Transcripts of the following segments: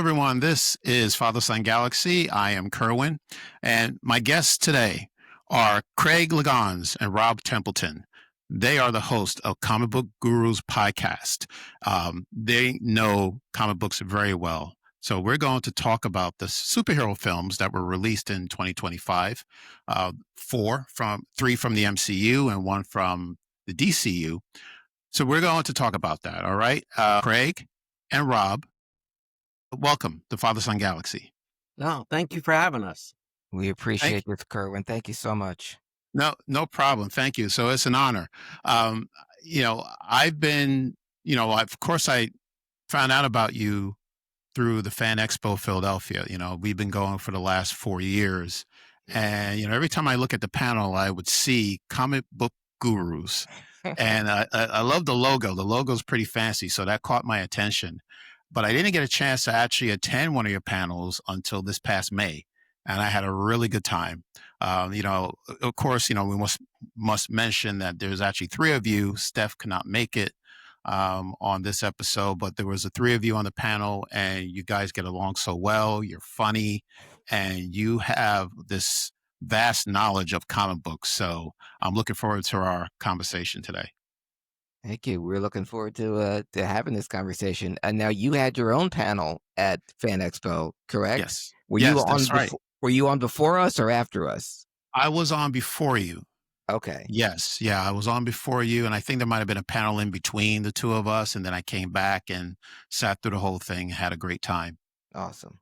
everyone. This is Father Son Galaxy. I am Kerwin, and my guests today are Craig Ligons and Rob Templeton. They are the host of Comic Book Gurus podcast. They know comic books very well. So we're going to talk about the superhero films that were released in 2025. Three from the MCU and one from the DCU. So we're going to talk about that. All right, Craig and Rob, welcome to Father Son Galaxy. No, thank you for having us. We appreciate this, Kerwin. Thank you so much. No problem. Thank you. So it's an honor. I've been, of course, I found out about you through the Fan Expo Philadelphia. We've been going for the last 4 years. And, every time I look at the panel, I would see comic book gurus. And I love the logo. The logo's pretty fancy. So that caught my attention. But I didn't get a chance to actually attend one of your panels until this past May. And I had a really good time. Of course, we must mention that there's actually three of you. Steph could not make it on this episode, but there was the three of you on the panel, and you guys get along so well. You're funny, and you have this vast knowledge of comic books. So I'm looking forward to our conversation today. Thank you. We're looking forward to having this conversation. And now you had your own panel at Fan Expo, correct? Yes. Were you on before us or after us? I was on before you. Okay. Yes. Yeah, I was on before you, and I think there might have been a panel in between the two of us, and then I came back and sat through the whole thing, had a great time. Awesome.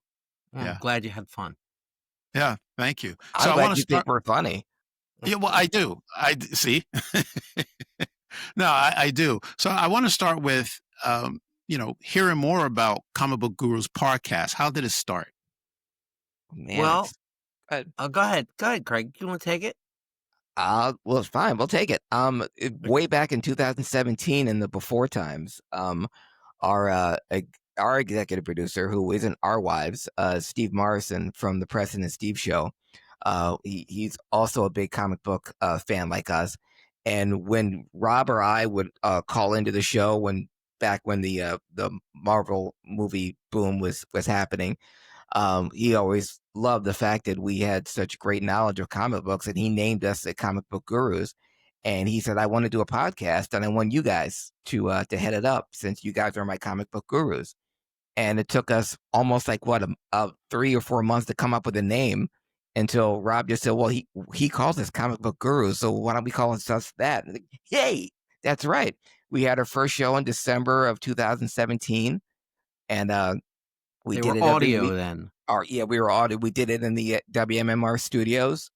I'm glad you had fun. Yeah, thank you. So I'm glad you think we're funny. Yeah, well, I do. I see. No, I do. So I want to start with, hearing more about Comic Book Gurus podcast. How did it start? Man, well, go ahead. Go ahead, Craig. You want to take it? Well, it's fine. We'll take it. Way back in 2017, in the before times, our executive producer, who isn't our wives, Steve Morrison from the Preston and Steve Show, he's also a big comic book fan like us. And when Rob or I would call into the show back when the Marvel movie boom was happening, he always loved the fact that we had such great knowledge of comic books, and he named us the Comic Book Gurus. And he said, I want to do a podcast, and I want you guys to head it up, since you guys are my comic book gurus. And it took us almost 3 or 4 months to come up with a name, until Rob just said, well, he calls us Comic Book Gurus, so why don't we call us that? And yay, that's right. We had our first show in December of 2017, and we did it audio then. We were audio. We did it in the WMMR studios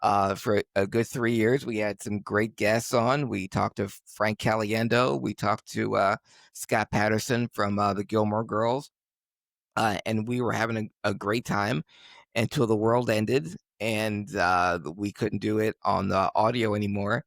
for a good 3 years. We had some great guests on. We talked to Frank Caliendo. We talked to Scott Patterson from the Gilmore Girls. And we were having a great time until the world ended, and we couldn't do it on the audio anymore.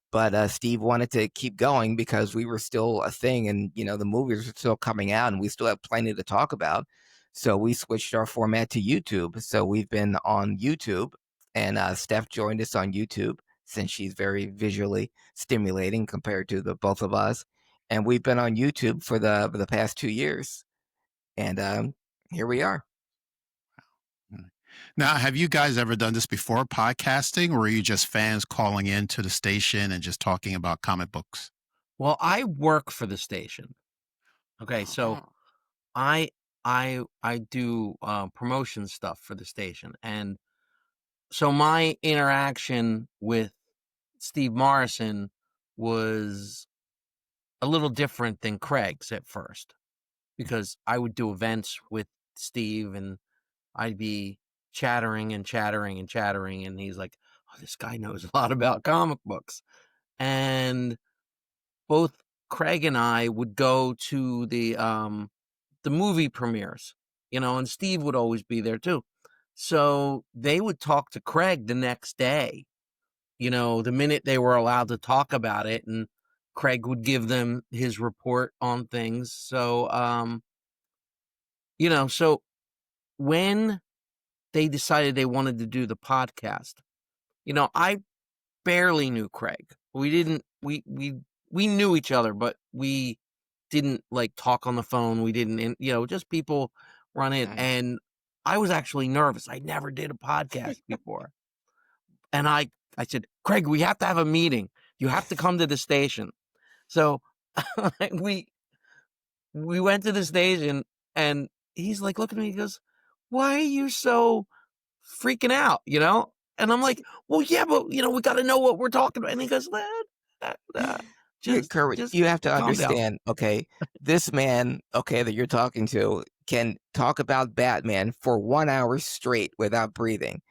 But Steve wanted to keep going because we were still a thing, and the movies were still coming out, and we still have plenty to talk about. So we switched our format to YouTube. So we've been on YouTube, and Steph joined us on YouTube, since she's very visually stimulating compared to the both of us. And we've been on YouTube for the past 2 years, and here we are. Now, have you guys ever done this before, podcasting, or are you just fans calling into the station and just talking about comic books? Well, I work for the station. Okay, so I do promotion stuff for the station, and so my interaction with Steve Morrison was a little different than Craig's at first, because I would do events with Steve, and I'd be chattering, and he's like, oh, this guy knows a lot about comic books. And both Craig and I would go to the movie premieres, and Steve would always be there too. So they would talk to Craig the next day, the minute they were allowed to talk about it, and Craig would give them his report on things. So, so when they decided they wanted to do the podcast, I barely knew Craig. We knew each other, but we didn't talk on the phone. We didn't, just people run in. And I was actually nervous. I never did a podcast before. And I said, Craig, we have to have a meeting. You have to come to the station. So we went to the station, and he's like, look at me. He goes, why are you so freaking out? And I'm like, well, yeah, but we got to know what we're talking about. And he goes, Kerwin, just you have to calm down. understand, okay, this man, okay, that you're talking to can talk about Batman for 1 hour straight without breathing.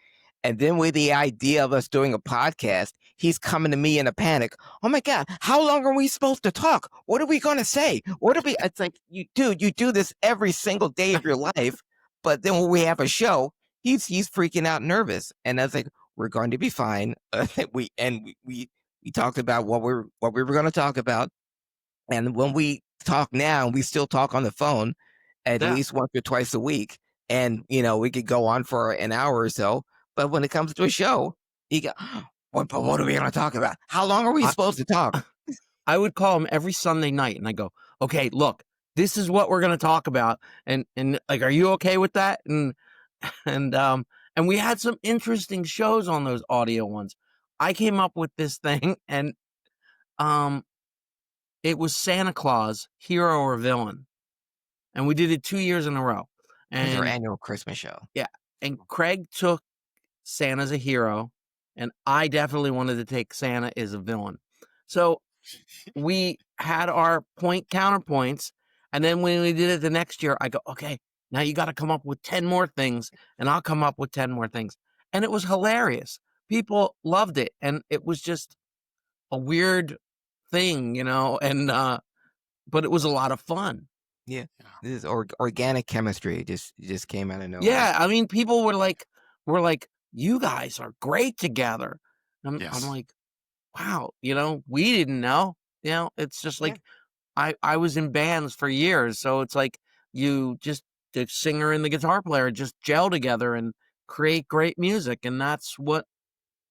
And then with the idea of us doing a podcast, he's coming to me in a panic. Oh my God, how long are we supposed to talk? What are we going to say? It's like, you do this every single day of your life. But then when we have a show, he's freaking out nervous. And I was like, we're going to be fine. We talked about what we were going to talk about. And when we talk now, we still talk on the phone at least once or twice a week. And, we could go on for an hour or so. But when it comes to a show, you go, what are we going to talk about? How long are we supposed to talk? I would call him every Sunday night, and I go, okay, look, this is what we're going to talk about. And like, are you okay with that? And we had some interesting shows on those audio ones. I came up with this thing, and it was Santa Claus, hero or villain. And we did it 2 years in a row. And it was our annual Christmas show. Yeah. And Craig took Santa's a hero, and I definitely wanted to take Santa as a villain. So we had our counterpoints, and then when we did it the next year, I go, okay, now you got to come up with 10 more things, and I'll come up with 10 more things. And it was hilarious. People loved it, and it was just a weird thing, and but it was a lot of fun. Yeah. This is organic chemistry. It just came out of nowhere. Yeah, I mean, people were like, you guys are great together. I'm like, wow, we didn't know. It's just like, I was in bands for years, so it's like the singer and the guitar player just gel together and create great music, and that's what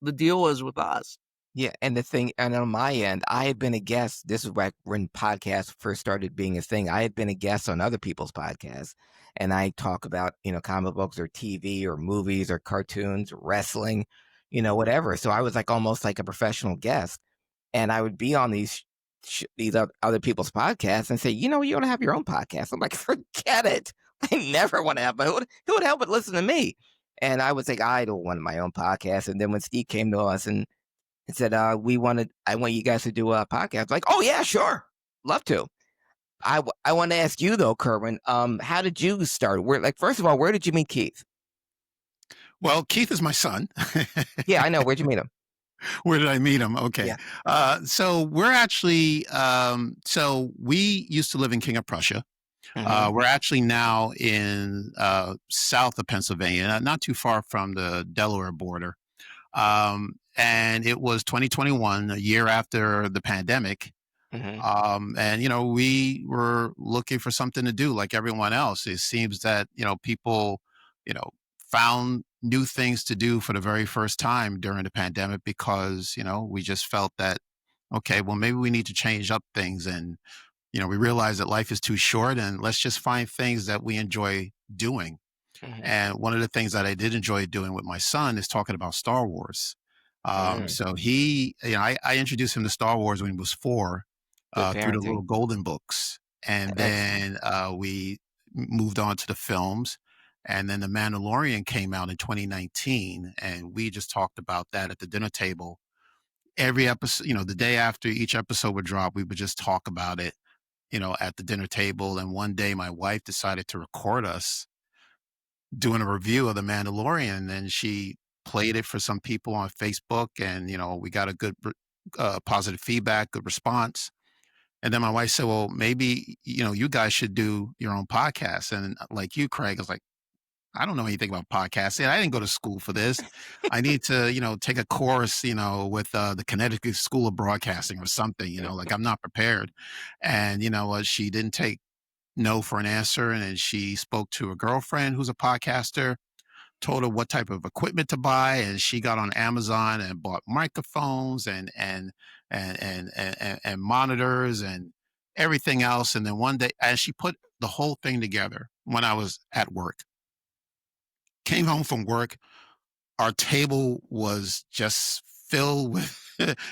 the deal was with us. Yeah, and on my end, I had been a guest. This is when podcasts first started being a thing. I had been a guest on other people's podcasts, and I talk about, comic books or TV or movies or cartoons, wrestling, whatever. So I was like almost like a professional guest, and I would be on these other people's podcasts and say, you want to have your own podcast. I'm like, forget it. I never want to have who would help but listen to me? And I was like, I don't want my own podcast. And then when Steve came to us and said, I want you guys to do a podcast. Like, oh yeah, sure. Love to. I want to ask you though, Kerwin, how did you start? First of all, where did you meet Keith? Well, Keith is my son. Yeah, I know. Where'd you meet him? Where did I meet him? Okay. Yeah. So we're actually, so we used to live in King of Prussia. Mm-hmm. We're actually now in south of Pennsylvania, not too far from the Delaware border. And it was 2021, a year after the pandemic. Mm-hmm. And, we were looking for something to do like everyone else. It seems that, people, found new things to do for the very first time during the pandemic because, we just felt that, okay, well, maybe we need to change up things. And, we realize that life is too short and let's just find things that we enjoy doing. Mm-hmm. And one of the things that I did enjoy doing with my son is talking about Star Wars. So he, I introduced him to Star Wars when he was 4 through the little golden books. And then we moved on to the films. And then The Mandalorian came out in 2019. And we just talked about that at the dinner table. Every episode, the day after each episode would drop, we would just talk about it, at the dinner table. And one day my wife decided to record us doing a review of The Mandalorian, and she played it for some people on Facebook, and we got a good positive feedback, good response. And then my wife said, well, maybe you guys should do your own podcast. And like you, Craig, I was like, I don't know anything about podcasting. I didn't go to school for this. I need to take a course with the Connecticut School of Broadcasting or something. Like I'm not prepared. And she didn't take no for an answer. And then she spoke to a girlfriend who's a podcaster, told her what type of equipment to buy. And she got on Amazon and bought microphones and monitors and everything else. And then one day, as she put the whole thing together, when I was at work. Came home from work, our table was just filled with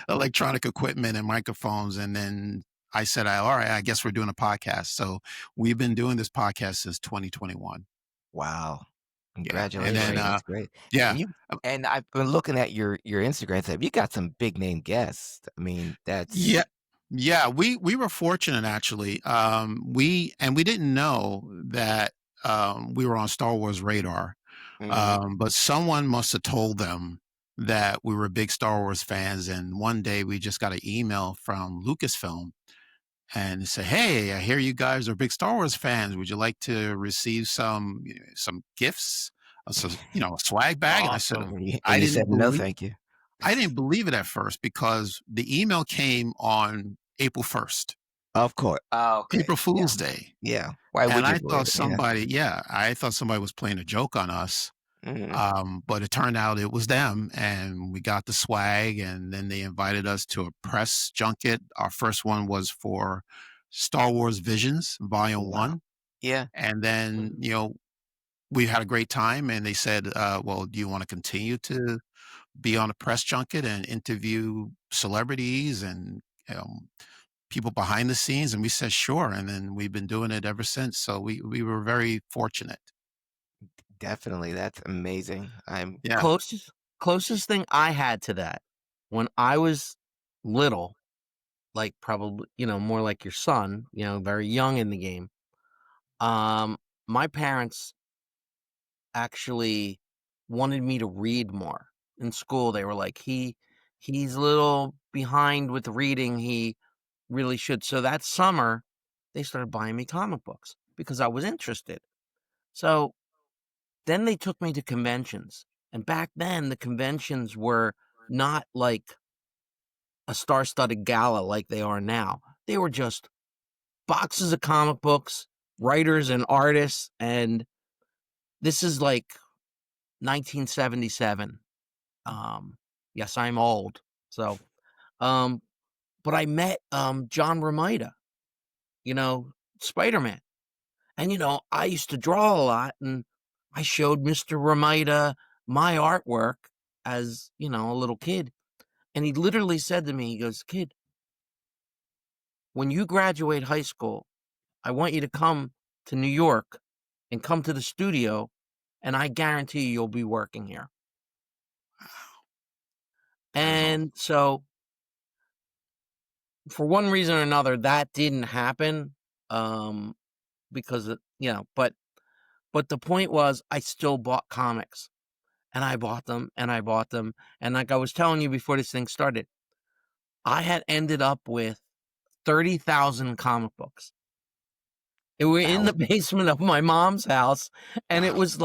electronic equipment and microphones. And then I said, all right, I guess we're doing a podcast. So we've been doing this podcast since 2021. Wow. Yeah. And Congratulations. then, Great. That's great. yeah, And you and I've been looking at your Instagram tab. You got some big name guests. I mean, yeah, that's yeah. We were fortunate actually. We didn't know that we were on Star Wars radar. mhm. But someone must have told them that we were big Star Wars fans. And one day we just got an email from Lucasfilm and say, "Hey, I hear you guys are big Star Wars fans. Would you like to receive some gifts, a swag bag?" And I said, Awesome. "I And you said didn't no, believe thank you. I didn't believe it at first because the email came on April 1st, Of course. Oh, okay. April Yeah. Fool's Day, Yeah. Why and would you I believe thought it? Yeah. somebody was playing a joke on us. Mhm. But it turned out it was them, and we got the swag, and then they invited us to a press junket. Our first one was for Star Wars Visions, Volume Wow. 1. Yeah. And then, we had a great time, and they said, well, do you want to continue to be on a press junket and interview celebrities and people behind the scenes? And we said, sure. And then we've been doing it ever since. So we were very fortunate. Definitely. That's amazing. I'm Yeah. Closest thing I had to that when I was little, like probably, more like your son, very young in the game. My parents actually wanted me to read more in school. They were like, he's a little behind with reading. He really should. So that summer, they started buying me comic books because I was interested. So then they took me to conventions. And back then, the conventions were not like a star-studded gala like they are now. They were just boxes of comic books, writers and artists, and this is like 1977. Yes, I'm old. So, um, but I met John Romita, you know, Spider-Man. And I used to draw a lot, and I showed Mr. Romita my artwork as, a little kid. And he literally said to me, he goes, "Kid, when you graduate high school, I want you to come to New York and come to the studio, and I guarantee you'll be working here." That is awesome. And so, for one reason or another, that didn't happen, because but the point was I still bought comics, and I bought them, and I bought them, and like I was telling you before this thing started, I had ended up with 30,000 comic books. It were in the wow. basement of my mom's house, and it Wow. was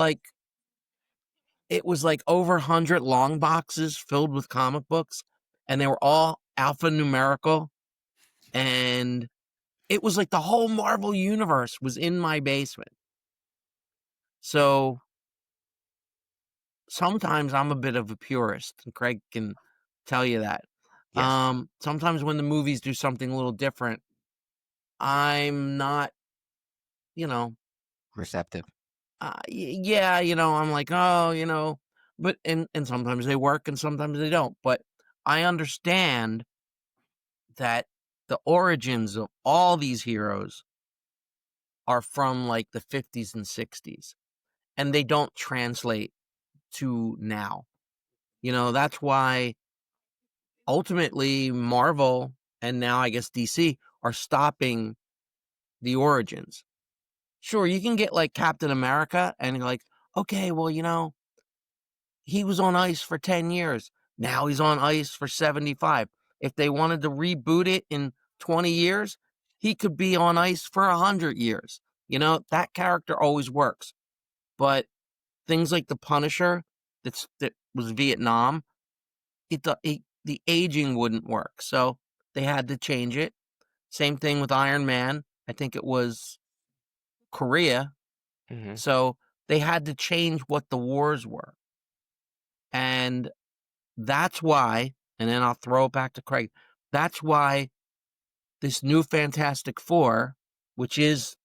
like over 100 long boxes filled with comic books, and they were all alphanumerical, and it was like the whole Marvel universe was in my basement. So sometimes I'm a bit of a purist, and Craig can tell you that. Yes. Sometimes when the movies do something a little different, I'm not, you know, Receptive. yeah, I'm like, oh, but and sometimes they work and sometimes they don't. But I understand that the origins of all these heroes are from like the 50s and 60s, and they don't translate to now. That's why ultimately Marvel and now I guess DC are stopping the origins. Sure, you can get like Captain America and you're like, okay, well, he was on ice for 10 years. Now he's on ice for 75. If they wanted to reboot it in 20 years, he could be on ice for 100 years. That character always works. But things like the Punisher that was Vietnam, the aging wouldn't work. So they had to change it. Same thing with Iron Man. I think it was Korea. Hmm. So they had to change what the wars were. And that's why, and then I'll throw it back to Craig. That's why this new Fantastic Four, which is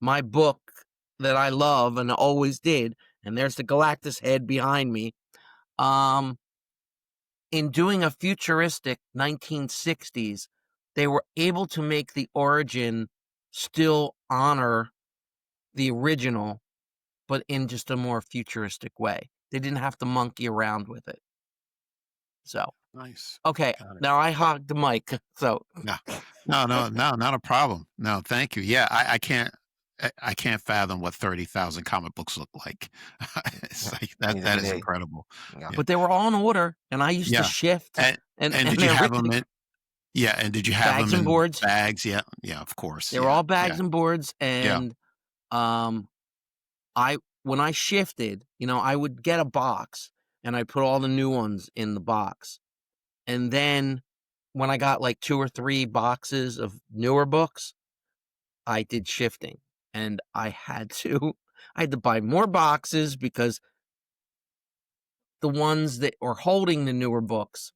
my book that I love and always did, and there's the Galactus head behind me. In doing a futuristic 1960s, they were able to make the origin still honor the original, but in just a more futuristic way. They didn't have to monkey around with it. So, Nice. okay, Got it. now I hogged the mic. So, No, not a problem. No, thank you. Yeah, I can't fathom what 30,000 comic books look like. It's like Neither that do is they. incredible. Yeah. but they were all in order, and I used to Yeah. shift And and did you have them everything. in yeah, and did you have Bags them and in boards. bags? Yeah. Yeah, of course. They were Yeah. all bags Yeah. and boards, Yeah. and I when I shifted, I would get a box, and I'd put all the new ones in the box, and then when I got like 2 or 3 boxes of newer books, I did shifting, and I had to buy more boxes because the ones that were holding the newer books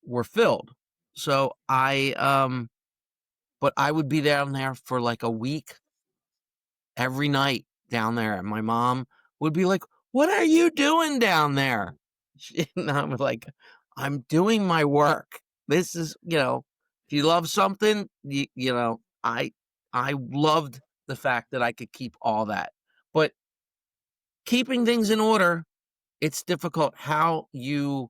were filled. So but I would be down there for like a week every night down there, and my mom would be like, "What are you doing down there?" And I was like, "I'm doing my work. This is, if you love something, I loved the fact that I could keep all that. But keeping things in order, it's difficult how you're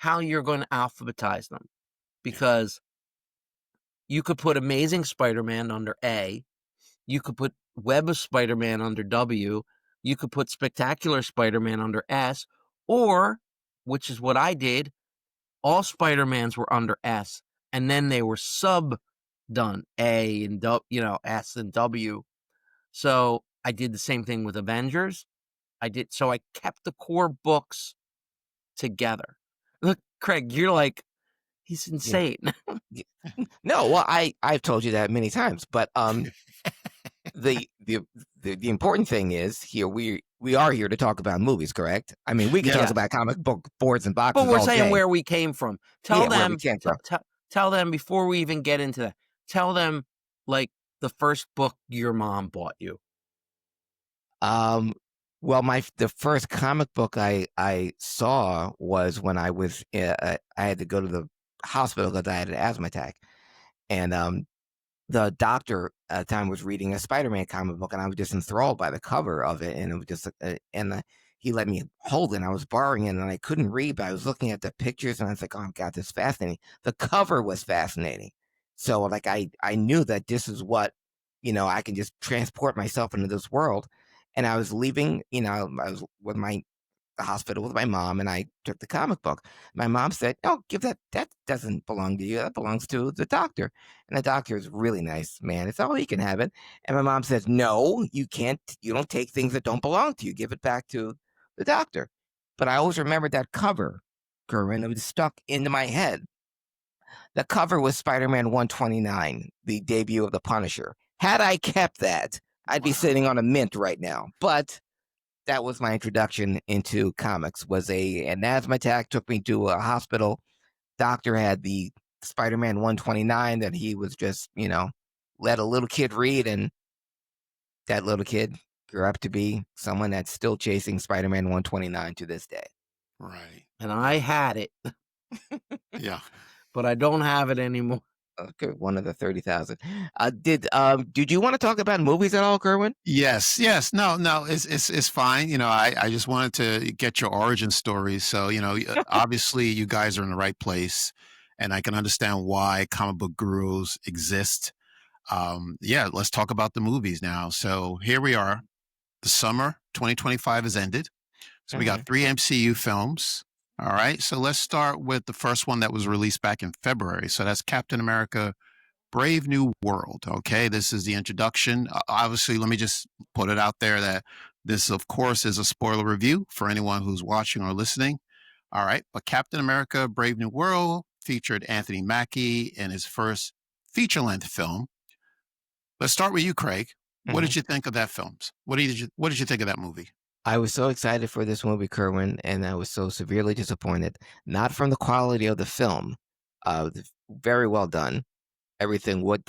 going to alphabetize them, because you could put Amazing Spider-Man under A, you could put Web of Spider-Man under W, you could put Spectacular Spider-Man under S, or, which is what I did, all Spider-Mans were under S, and then they were done A and S and W. So I did the same thing with Avengers. So I kept the core books together. Look, Craig, you're like, he's insane. No, well, I've told you that many times, but the important thing is here we are here to talk about movies, correct? I mean, we can talk Yes. about comic book boards and boxes But we're all saying day. where we came from. Tell Yeah, where them. we came from. Tell them before we even get into that. Tell them like the first book your mom bought you. Well, the first comic book I saw was when I was I had to go to the hospital because I had an asthma attack, and the doctor at the time was reading a Spider-Man comic book, and I was just enthralled by the cover of it, and it was just he let me hold it, and I was borrowing it, and I couldn't read, but I was looking at the pictures, and I was like, oh God, this is fascinating. The cover was fascinating, so like I knew that this is what I can just transport myself into this world. And I was leaving, I was with the hospital with my mom, and I took the comic book. My mom said, "No, give that. That doesn't belong to you. That belongs to the doctor." And the doctor is really nice, man. It's all he can have it. And my mom says, "No, you can't. You don't take things that don't belong to you. Give it back to the doctor." But I always remembered that cover, Kerwin. It was stuck into my head. The cover was Spider-Man 129, the debut of the Punisher. Had I kept that, I'd be sitting on a mint right now. But that was my introduction into comics. Was an asthma attack, took me to a hospital. Doctor had the Spider-Man 129 that he was just, let a little kid read, and that little kid grew up to be someone that's still chasing Spider-Man 129 to this day. Right. And I had it, Yeah. but I don't have it anymore. Okay, one of the 30,000. Did you want to talk about movies at all, Kerwin? Yes. No, it's fine. I just wanted to get your origin story. So, obviously you guys are in the right place, and I can understand why comic book gurus exist. Yeah, let's talk about the movies now. So here we are. The summer 2025 has ended. So we got 3 MCU films. All right. So let's start with the first one that was released back in February. So that's Captain America Brave New World. Okay. This is the introduction. Obviously, let me just put it out there that this, of course, is a spoiler review for anyone who's watching or listening. All right. But Captain America Brave New World featured Anthony Mackie in his first feature length film. Let's start with you, Craig. What did you think of that film? What did you think of that movie? I was so excited for this movie, Kerwin, and I was so severely disappointed. Not from the quality of the film, very well done, everything. What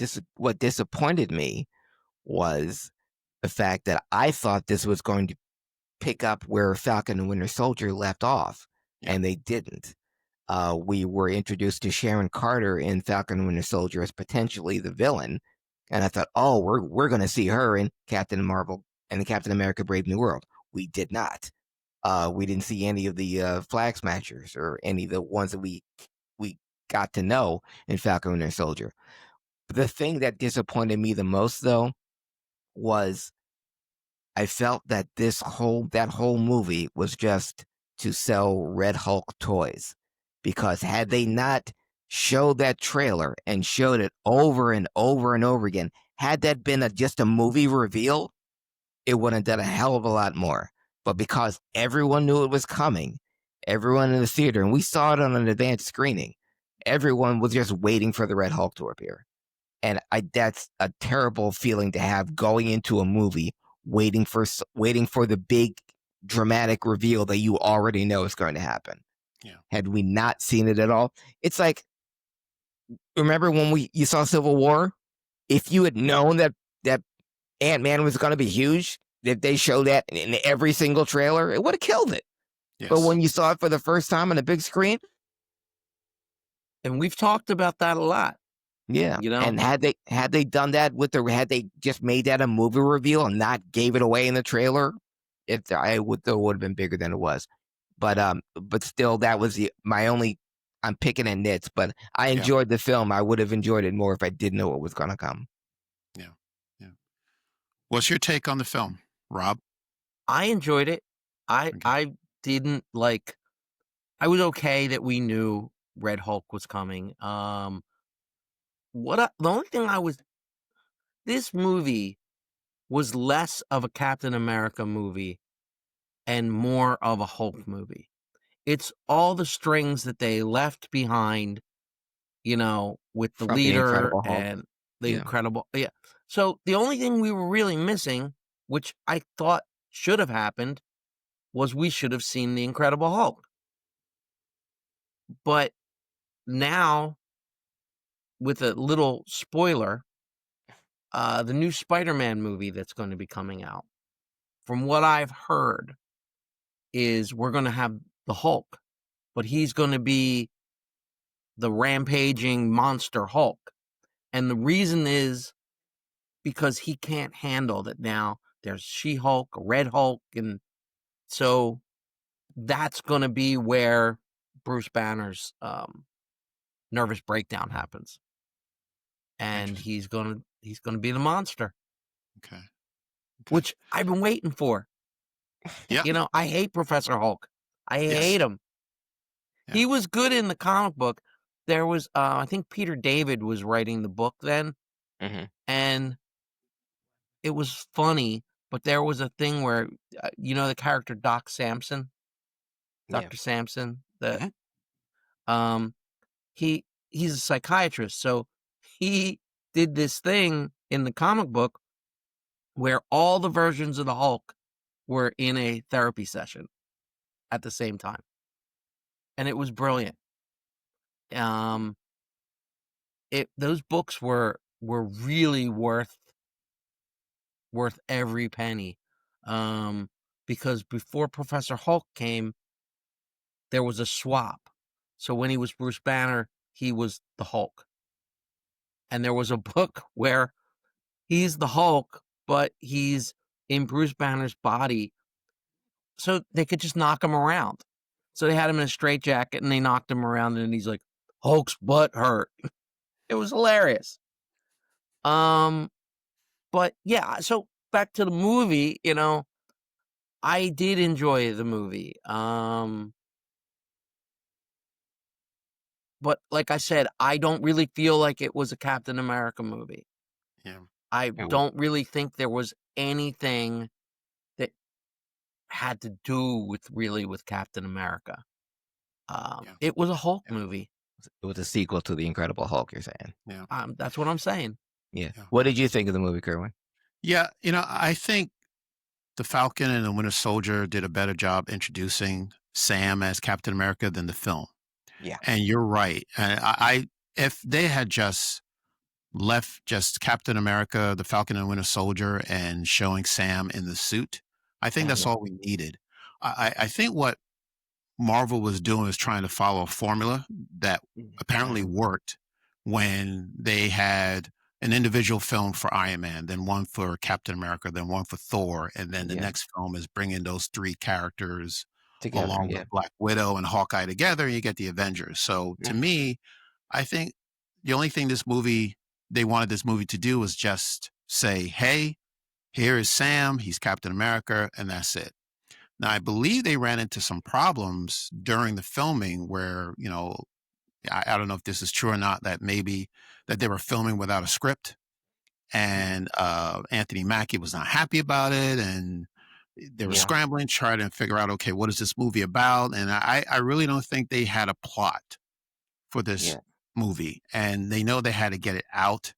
disappointed me was the fact that I thought this was going to pick up where Falcon and Winter Soldier left off, Yeah. and they didn't. We were introduced to Sharon Carter in Falcon and Winter Soldier as potentially the villain, and I thought, oh, we're going to see her in Captain Marvel and Captain America: Brave New World. We did not. We didn't see any of the Flag Smashers or any of the ones that we got to know in Falcon and Winter Soldier. But the thing that disappointed me the most, though, was I felt that that whole movie was just to sell Red Hulk toys. Because had they not showed that trailer and showed it over and over and over again, had that been just a movie reveal, it would have done a hell of a lot more. But because everyone knew it was coming, everyone in the theater, and we saw it on an advanced screening, everyone was just waiting for the Red Hulk to appear. And that's a terrible feeling to have going into a movie, waiting for the big dramatic reveal that you already know is going to happen. Yeah. Had we not seen it at all, it's like, remember when you saw Civil War? If you had known that Ant-Man was going to be huge, if they showed that in every single trailer, it would have killed it. Yes. But when you saw it for the first time on a big screen, and we've talked about that a lot. yeah, You know, and had they done that had they just made that a movie reveal and not gave it away in the trailer, it would have been bigger than it was. But still, that was my only. I'm picking at nits, but I enjoyed the film. I would have enjoyed it more if I did know what was going to come. Yeah, yeah. What's your take on the film, Rob? I enjoyed it. I didn't like. I was okay that we knew Red Hulk was coming. The only thing this movie was less of a Captain America movie and more of a Hulk movie. It's all the strings that they left behind, with the From leader and the Yeah. Incredible. Yeah. So the only thing we were really missing, which I thought should have happened, was we should have seen the Incredible Hulk. But now, with a little spoiler, the new Spider-Man movie that's going to be coming out, from what I've heard, is we're going to have the Hulk, but he's going to be the rampaging monster Hulk. And the reason is because he can't handle that now. There's She-Hulk, Red Hulk, and so that's going to be where Bruce Banner's nervous breakdown happens. And he's going to be the monster. Okay. Which I've been waiting for. Yeah. I hate Professor Hulk. I hate him. Yeah. He was good in the comic book. There was, I think Peter David was writing the book then, and it was funny, but there was a thing where, the character Dr. Samson, he's a psychiatrist, so he did this thing in the comic book where all the versions of the Hulk were in a therapy session at the same time. And it was brilliant. Those books were really worth every penny. Because before Professor Hulk came, there was a swap. So when he was Bruce Banner, he was the Hulk. And there was a book where he's the Hulk, but he's in Bruce Banner's body, so they could just knock him around. So they had him in a straitjacket, and they knocked him around, and he's like, Hulk's butt hurt. It was hilarious. But yeah, so back to the movie, I did enjoy the movie. But like I said, I don't really feel like it was a Captain America movie. Yeah. I don't really think there was anything that had to do with Captain America. It was a Hulk movie. It was a sequel to The Incredible Hulk, you're saying? Yeah. That's what I'm saying. Yeah. What did you think of the movie, Kerwin? Yeah, I think the Falcon and the Winter Soldier did a better job introducing Sam as Captain America than the film. Yeah. And you're right. And if they had just left just Captain America, the Falcon and Winter Soldier, and showing Sam in the suit. I think that's all we needed. I think what Marvel was doing was trying to follow a formula that apparently worked when they had an individual film for Iron Man, then one for Captain America, then one for Thor, and then the next film is bringing those three characters together. along with Black Widow and Hawkeye together, and you get the Avengers. So to me, I think the only thing they wanted this movie to do was just say, hey, here is Sam, he's Captain America, and that's it. Now, I believe they ran into some problems during the filming where, I don't know if this is true or not, that maybe that they were filming without a script, and Anthony Mackie was not happy about it, and they were scrambling, trying to figure out, okay, what is this movie about? And I really don't think they had a plot for this movie, and they know they had to get it out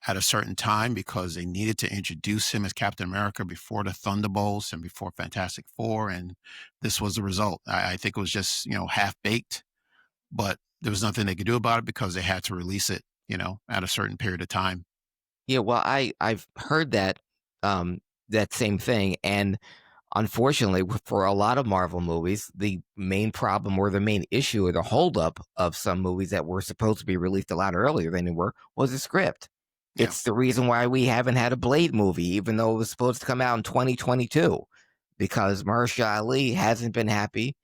at a certain time because they needed to introduce him as Captain America before the Thunderbolts and before Fantastic Four, and this was the result. I think it was just half-baked, but there was nothing they could do about it because they had to release it at a certain period of time. Yeah, well, I've heard that that same thing, and unfortunately, for a lot of Marvel movies, the main problem or the main issue or the holdup of some movies that were supposed to be released a lot earlier than they were was the script. It's the reason why we haven't had a Blade movie, even though it was supposed to come out in 2022, because Mahershala Ali hasn't been happy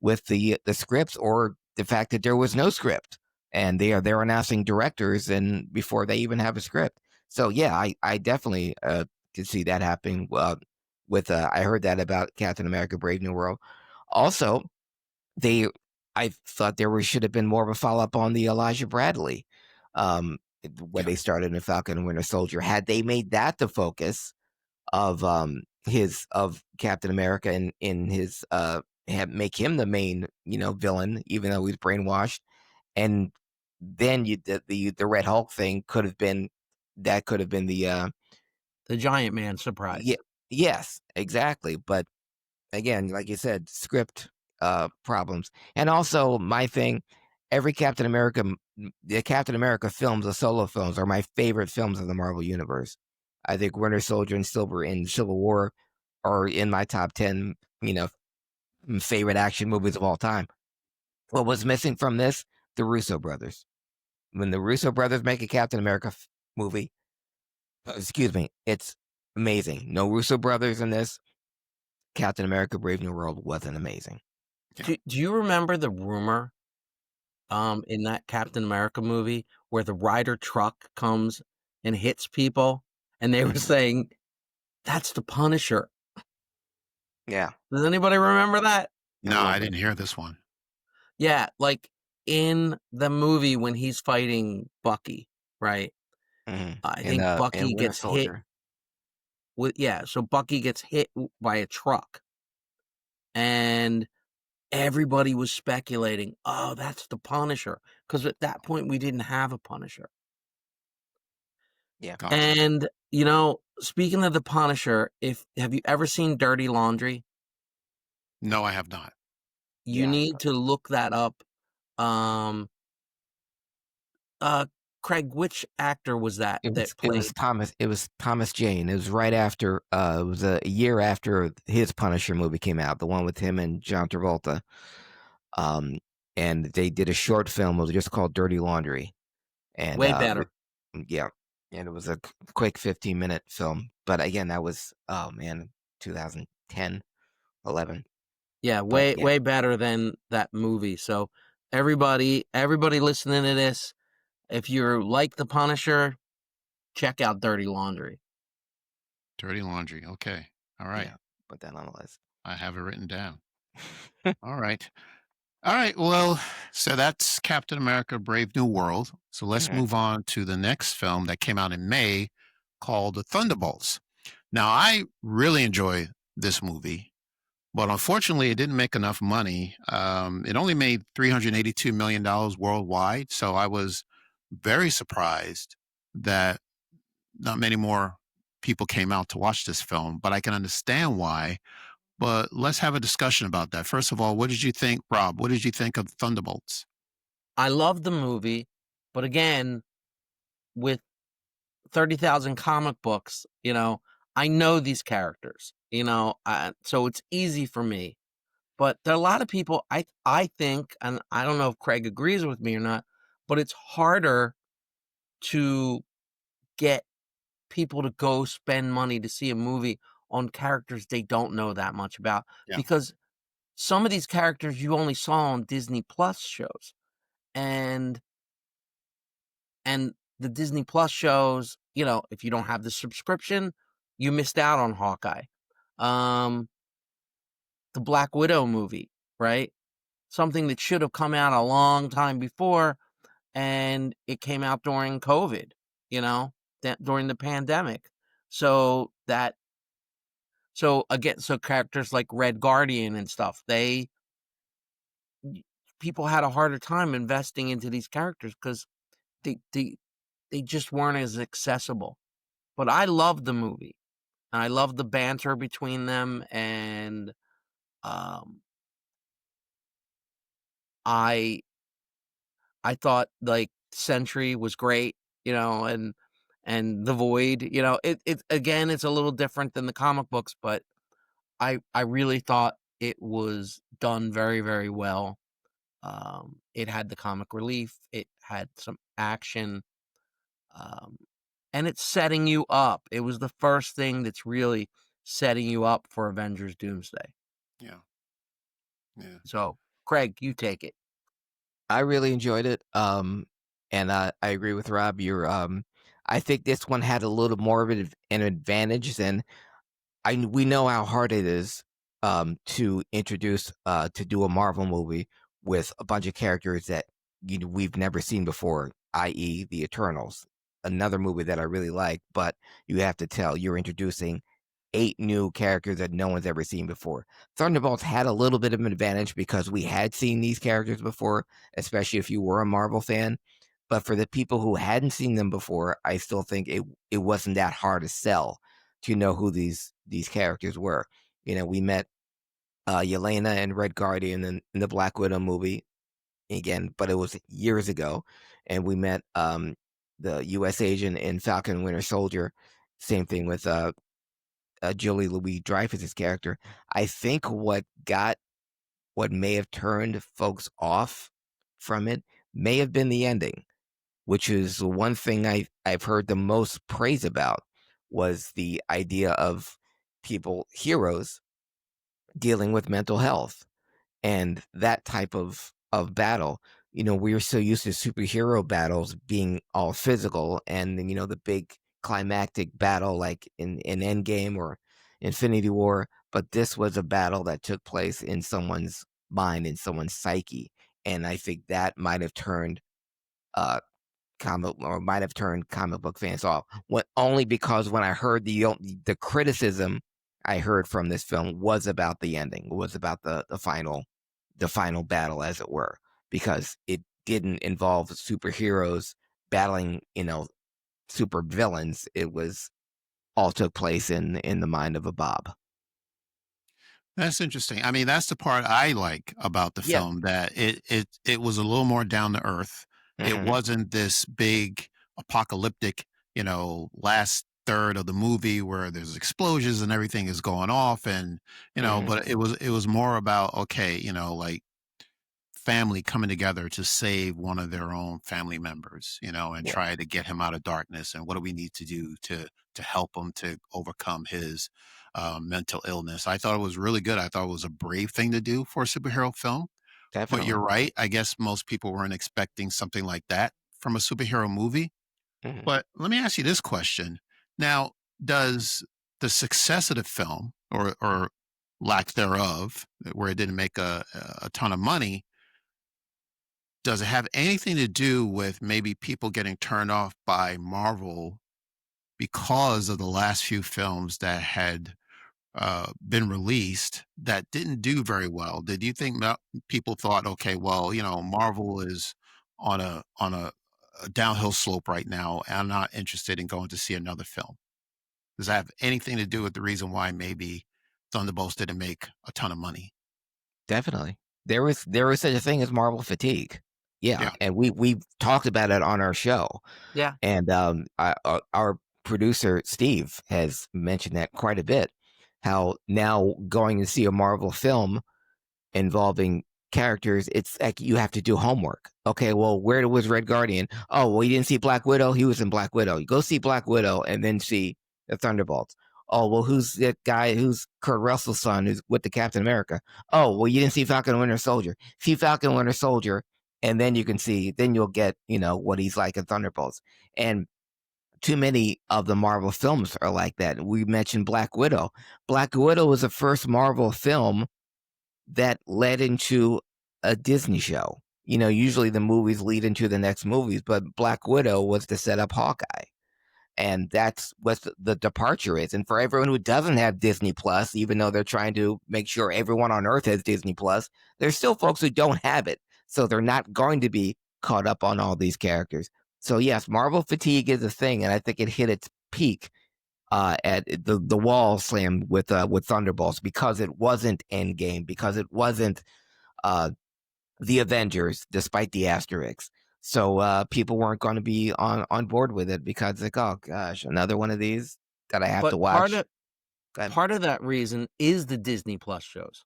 with the scripts or the fact that there was no script, and they're announcing directors and before they even have a script. So yeah, I definitely could see that happening. I heard that about Captain America: Brave New World. Also, I thought should have been more of a follow up on the Elijah Bradley. When they started in Falcon and Winter Soldier, had they made that the focus of Captain America and in his make him the main villain, even though he's brainwashed, and then the Red Hulk thing could have been the Giant Man surprise. Yeah, yes, exactly. But again, like you said, script problems, and also my thing. Every the Captain America films, the solo films, are my favorite films of the Marvel Universe. I think Winter Soldier and Civil War are in my top 10, favorite action movies of all time. What was missing from this? The Russo brothers. When the Russo brothers make a Captain America movie, it's amazing. No Russo brothers in this. Captain America: Brave New World wasn't amazing. Do you remember the rumor in that Captain America movie where the Ryder truck comes and hits people, and they were saying that's the Punisher? Yeah. Does anybody remember that? No, I didn't hear this one. Yeah, like in the movie when he's fighting Bucky, right? I think Bucky gets hit so Bucky gets hit by a truck, and everybody was speculating, oh, that's the Punisher, because at that point we didn't have a Punisher. Yeah. Gotcha. And speaking of the Punisher, have you ever seen Dirty Laundry? No, I have not. You need to look that up. Craig, which actor was that played? It was Thomas Jane. It was right after. It was a year after his Punisher movie came out, the one with him and John Travolta. And they did a short film. It was just called Dirty Laundry. And way better. And it was a quick 15-minute film. But again, that was 2010, 11. Yeah, way better than that movie. So everybody listening to this, if you're like the Punisher, check out Dirty Laundry. Dirty Laundry. Okay. All right. Yeah, put that on the list. I have it written down. All right. Well, so that's Captain America: Brave New World. So let's move on to the next film that came out in May called The Thunderbolts. Now, I really enjoy this movie, but unfortunately, it didn't make enough money. It only made $382 million worldwide. So I was very surprised that not many more people came out to watch this film, but I can understand why. But let's have a discussion about that. First of all, what did you think, Rob? What did you think of Thunderbolts? I love the movie, but again, with 30,000 comic books, I know these characters, so it's easy for me. But there are a lot of people, I think, and I don't know if Craig agrees with me or not, but it's harder to get people to go spend money to see a movie on characters they don't know that much about, Yeah. because some of these characters you only saw on Disney Plus shows, and the Disney Plus shows, if you don't have the subscription, you missed out on Hawkeye. The Black Widow movie, right? Something that should have come out a long time before, and it came out during COVID, during the pandemic. So characters like Red Guardian and stuff, people had a harder time investing into these characters because they just weren't as accessible. But I loved the movie, and I loved the banter between them, and I thought like Sentry was great, and the Void, it again, it's a little different than the comic books, but I really thought it was done very, very well. It had the comic relief, it had some action, um, and it's setting you up. It was the first thing that's really setting you up for Avengers Doomsday. Yeah. Yeah. So, Craig, you take it. I really enjoyed it. And I agree with Rob. I think this one had a little more of an advantage than we know how hard it is to introduce to do a Marvel movie with a bunch of characters that we've never seen before, i.e. the Eternals, another movie that I really like, but you have to tell you're introducing 8 new characters that no one's ever seen before. Thunderbolts had a little bit of an advantage because we had seen these characters before, especially if you were a Marvel fan. But for the people who hadn't seen them before, I still think it wasn't that hard to sell to know who these characters were. We met Yelena and Red Guardian in the Black Widow movie again, but it was years ago. And we met the U.S. agent in Falcon and Winter Soldier. Same thing with Julie Louis-Dreyfus's character. I think what may have turned folks off from it may have been the ending, which is one thing I've heard the most praise about, was the idea of heroes dealing with mental health and that type of battle. We're so used to superhero battles being all physical, and the big climactic battle like in Endgame or Infinity War, but this was a battle that took place in someone's mind, in someone's psyche, and I think that might have turned comic book fans off. Only because when I heard the criticism I heard from this film was about the ending, was about the final battle, as it were, because it didn't involve superheroes battling, super villains. It was all took place in the mind of a Bob. That's interesting. I mean, that's the part I like about the Yeah. film, that it was a little more down to earth. It Mhm. wasn't this big apocalyptic, last third of the movie where there's explosions and everything is going off, and Mhm. but it was more about, okay, like family coming together to save one of their own family members, and Yeah, try to get him out of darkness. And what do we need to do to help him to overcome his mental illness? I thought it was really good. I thought it was a brave thing to do for a superhero film. But definitely. you're right. I guess most people weren't expecting something like that from a superhero movie. Mhm. But let me ask you this question. Now, does the success of the film, or lack thereof, where it didn't make a ton of money, does it have anything to do with maybe people getting turned off by Marvel because of the last few films that had been released that didn't do very well? Did you think people thought, okay, well, Marvel is on a downhill slope right now, and I'm not interested in going to see another film? Does that have anything to do with the reason why maybe Thunderbolts didn't make a ton of money? Definitely. There was such a thing as Marvel fatigue. Yeah, Yeah. and we've talked about it on our show. Yeah. And our producer Steve has mentioned that quite a bit. How now going to see a Marvel film involving characters, it's like you have to do homework. Okay, well, where was Red Guardian? Oh, well, you didn't see Black Widow? He was in Black Widow. You go see Black Widow and then see the Thunderbolts. Oh, well, who's that guy? Who's Kurt Russell's son who's with the Captain America? Oh, well, you didn't see Falcon and Winter Soldier. See Falcon and Winter Soldier, and then you'll get, what he's like in Thunderbolts. And too many of the Marvel films are like that. We mentioned Black Widow. Black Widow was the first Marvel film that led into a Disney show. Usually the movies lead into the next movies, but Black Widow was to set up Hawkeye. And that's what the departure is. And for everyone who doesn't have Disney Plus, even though they're trying to make sure everyone on Earth has Disney Plus, there's still folks who don't have it. So they're not going to be caught up on all these characters. So yes, Marvel fatigue is a thing, and I think it hit its peak at the wall slam with Thunderbolts, because it wasn't Endgame, because it wasn't the Avengers, despite the Asterisks. So people weren't going to be on board with it, because like, oh gosh, another one of these that I have to watch. Part of that reason is the Disney Plus shows,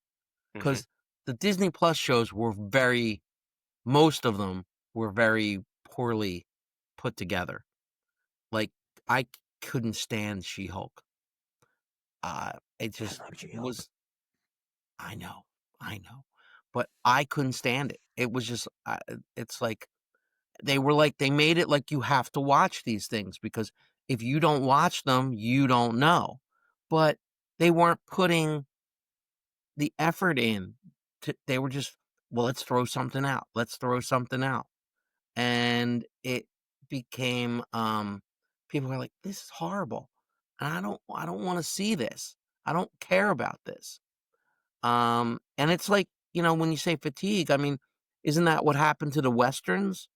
because the Disney Plus shows were most of them were very poorly put together. Like, I couldn't stand She-Hulk. It just was. I know, but I couldn't stand it. It was just, it's like they made it like you have to watch these things, because if you don't watch them, you don't know. But they weren't putting the effort in. They were just, well, let's throw something out. And it became, people were like, this is horrible. And I don't want to see this. I don't care about this. And it's like, when you say fatigue, I mean, isn't that what happened to the Westerns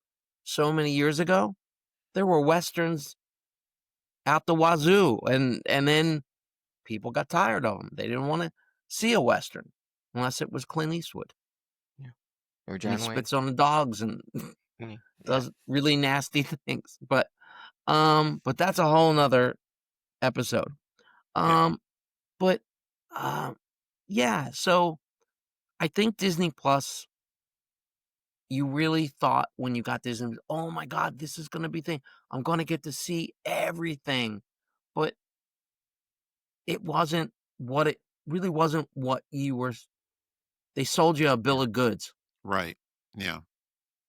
so many years ago? There were Westerns out the wazoo, and then people got tired of them. They didn't want to see a Western unless it was Clint Eastwood. Yeah. Or John Wayne. He spits on the dogs and does really nasty things. But that's a whole nother episode. Yeah, so I think Disney Plus, you really thought when you got Disney, oh my God, this is going to be thing. I'm going to get to see everything. But it really wasn't what you were. They sold you a bill of goods. Right. Yeah.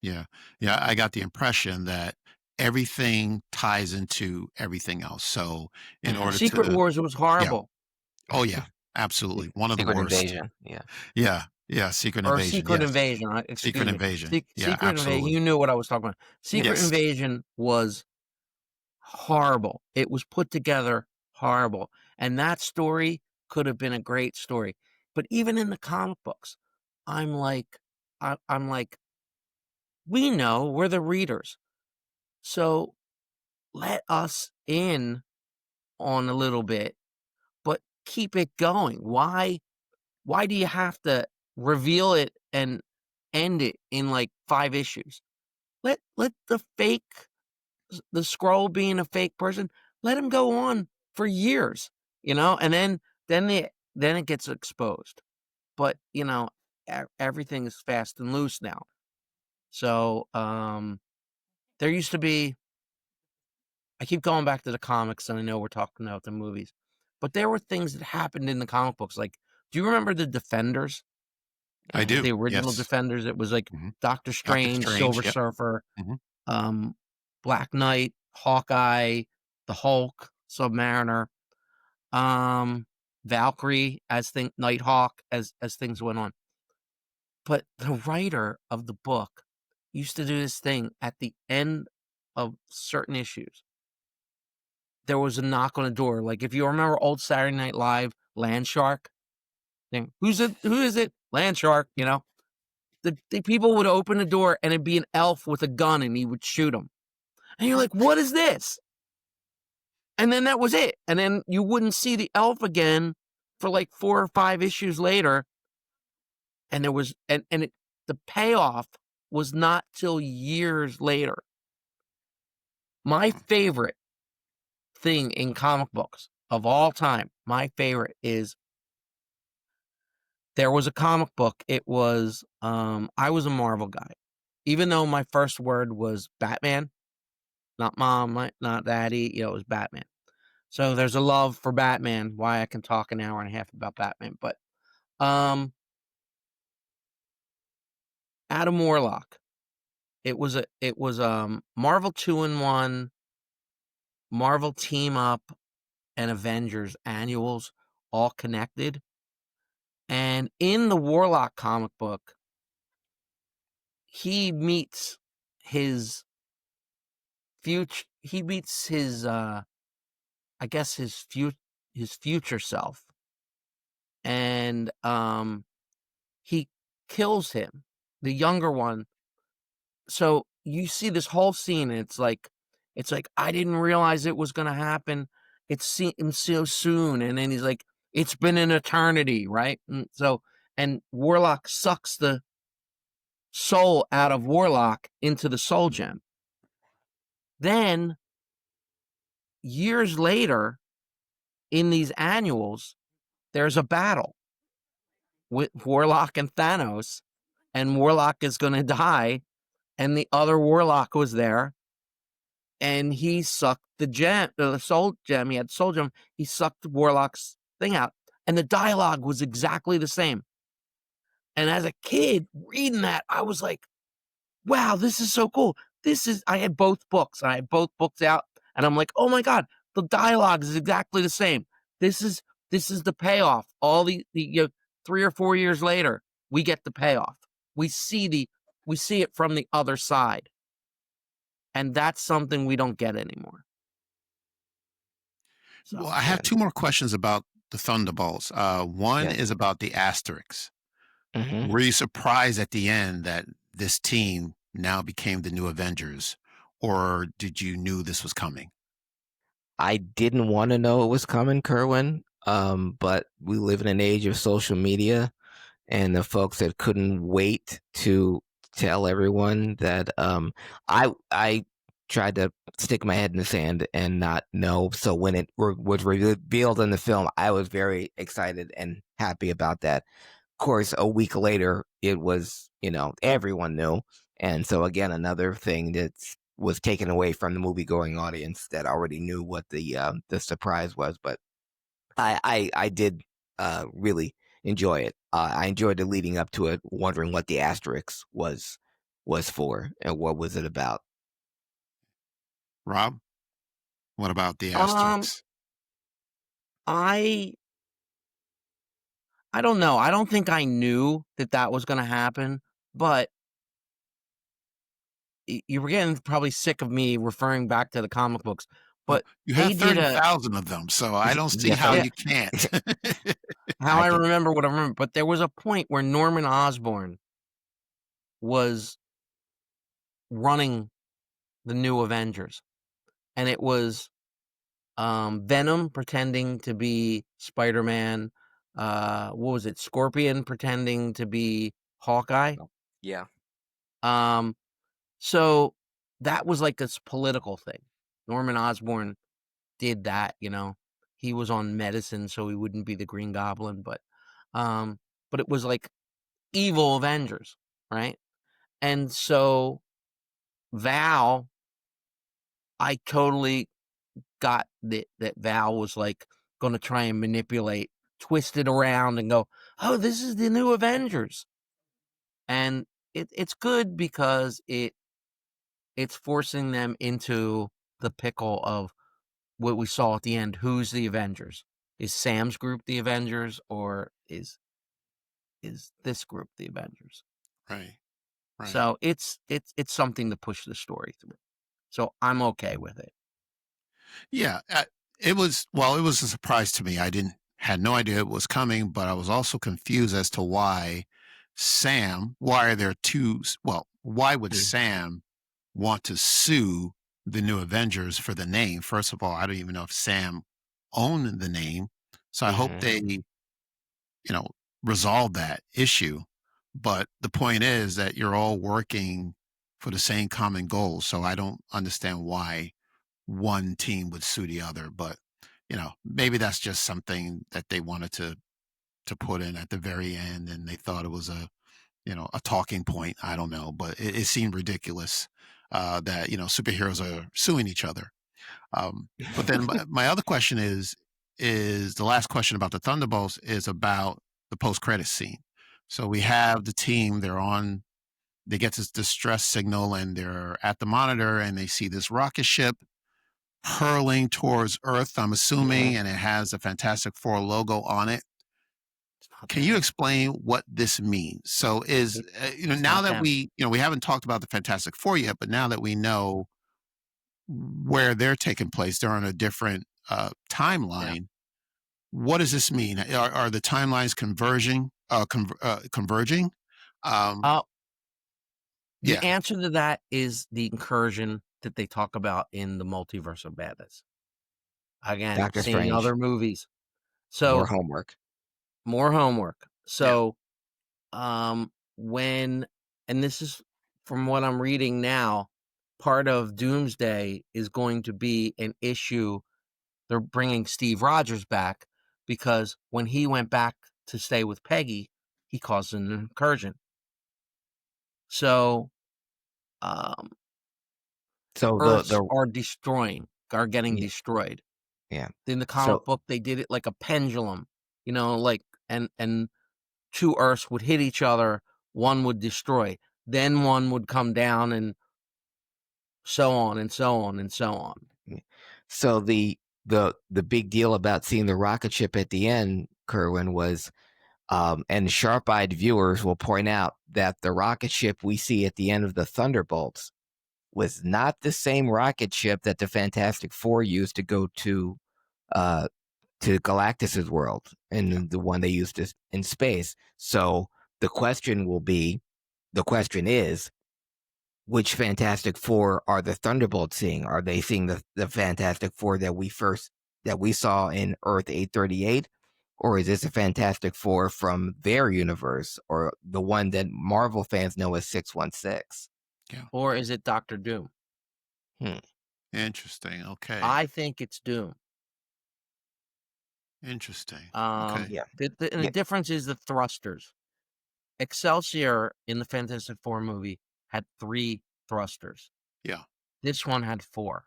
Yeah. Yeah. I got the impression that everything ties into everything else. So in order Secret Wars was horrible. Yeah. Oh yeah, absolutely. One of the Secret worst. Invasion. Yeah. Yeah. Yeah. Secret Invasion. Secret yes. Invasion. Secret Invasion. Yeah, Secret absolutely. Invasion. You knew what I was talking about. Secret Invasion was horrible. It was put together horrible. And that story could have been a great story. But even in the comic books, I'm like, we know, we're the readers. So let us in on a little bit, but keep it going. Why do you have to reveal it and end it in like 5 issues? Let the Skrull being a fake person, let him go on for years, and then it gets exposed. But everything is fast and loose now. So there used to be, I keep going back to the comics, and I know we're talking about the movies, but there were things that happened in the comic books. Like, do you remember the Defenders? I do. The original Defenders. It was like Doctor Strange, Silver Surfer, Black Knight, Hawkeye, the Hulk, Submariner, Valkyrie Nighthawk as things went on. But the writer of the book used to do this thing at the end of certain issues. There was a knock on the door. Like, if you remember old Saturday Night Live, Land Shark thing, who is it? Land Shark, The people would open the door and it'd be an elf with a gun and he would shoot them. And you're like, what is this? And then that was it. And then you wouldn't see the elf again for like 4 or 5 issues later. And there was, the payoff was not till years later. My favorite thing in comic books of all time, my favorite is there was a comic book. It was I was a Marvel guy, even though my first word was Batman, not mom, not daddy. It was Batman. So there's a love for Batman. Why I can talk an hour and a half about Batman, but Adam Warlock. It was Marvel 2-in-1, Marvel Team Up, and Avengers annuals all connected. And in the Warlock comic book, he meets his future. He meets his, I guess his future self, and he kills him, the younger one. So you see this whole scene, and it's like I didn't realize it was going to happen. It seemed so soon, and then he's like, it's been an eternity, right? And Warlock sucks the soul out of Warlock into the soul gem. Then years later, in these annuals, there's a battle with Warlock and Thanos, and Warlock is going to die, and the other Warlock was there, and he sucked the soul gem. He had soul gem. He sucked Warlock's thing out, and the dialogue was exactly the same. And as a kid reading that, I was like, wow, this is so cool. I had both books. I had both books out, and I'm like, oh my God, the dialogue is exactly the same. This is the payoff. All the 3 or 4 years later, we get the payoff. We see it from the other side. And that's something we don't get anymore. So, Well, I have 2 more questions about the Thunderbolts. One is about the Asterisks. Mhm. Were you surprised at the end that this team now became the new Avengers, or did you knew this was coming? I didn't want to know it was coming, Kerwin. But we live in an age of social media, and the folks that couldn't wait to tell everyone that I tried to stick my head in the sand and not know. So when it was revealed in the film, I was very excited and happy about that. Of course, a week later, it was, everyone knew. And so again, another thing that was taken away from the movie-going audience that already knew what the surprise was. But I did really enjoy it. I enjoyed the leading up to it, wondering what the Asterisks was for and what was it about. Rob, what about the Um, Asterisks? I don't know. I don't think I knew that was going to happen, but you were getting probably sick of me referring back to the comic books. But You they have did 30,000 of them, so I don't see Yes, how I you can't. how I can. remember what I remember. But there was a point where Norman Osborn was running the new Avengers, and it was Venom pretending to be Spider-Man. What was it? Scorpion pretending to be Hawkeye. Yeah. So that was like this political thing. Norman Osborn did that, He was on medicine so he wouldn't be the Green Goblin, but it was like evil Avengers, right? And so Val, I totally got that Val was like going to try and manipulate, twist it around and go, oh, this is the new Avengers. And it's good because it's forcing them into the pickle of what we saw at the end. Who's the Avengers? Is Sam's group the Avengers, or is this group the Avengers? Right. So it's something to push the story through. So I'm okay with it. Yeah, it was a surprise to me. I had no idea it was coming, but I was also confused as to why are there two, why would Sam want to sue the new Avengers for the name? First of all, I don't even know if Sam owned the name. So I hope they, resolve that issue. But the point is that you're all working for the same common goal. So I don't understand why one team would sue the other. But maybe that's just something that they wanted to put in at the very end, and they thought it was a talking point. I don't know, but it seemed ridiculous that superheroes are suing each other. But then my other question is the last question about the Thunderbolts is about the post-credit scene. So we have the team, they get this distress signal and they're at the monitor and they see this rocket ship hurling towards Earth, I'm assuming, and it has a Fantastic Four logo on it. Can you explain what this means? So now that we haven't talked about the Fantastic Four yet, but now that we know where they're taking place, they're on a different timeline. Yeah. What does this mean? Are the timelines converging? The answer to that is the incursion that they talk about in the Multiverse of Madness. Again, Doctor seeing Strange. other movies. So more homework. So, and this is from what I'm reading now, part of Doomsday is going to be an issue. They're bringing Steve Rogers back because when he went back to stay with Peggy, he caused an incursion. So, Earths are getting destroyed. Yeah. In the comic book, they did it like a pendulum, and two Earths would hit each other, one would destroy, then one would come down, and so on and so on and so on. So the big deal about seeing the rocket ship at the end, Kerwin, was, and sharp-eyed viewers will point out that the rocket ship we see at the end of the Thunderbolts was not the same rocket ship that the Fantastic Four used to go to Galactus's world, and the one they used in space. So the question is, which Fantastic Four are the Thunderbolts seeing? Are they seeing the Fantastic Four that we saw in Earth 838? Or is this a Fantastic Four from their universe, or the one that Marvel fans know as 616? Yeah. Or is it Dr. Doom? Interesting. Okay. I think it's Doom. Interesting. Okay. The difference is the thrusters. Excelsior in the Fantastic Four movie had 3 thrusters. Yeah. This one had 4.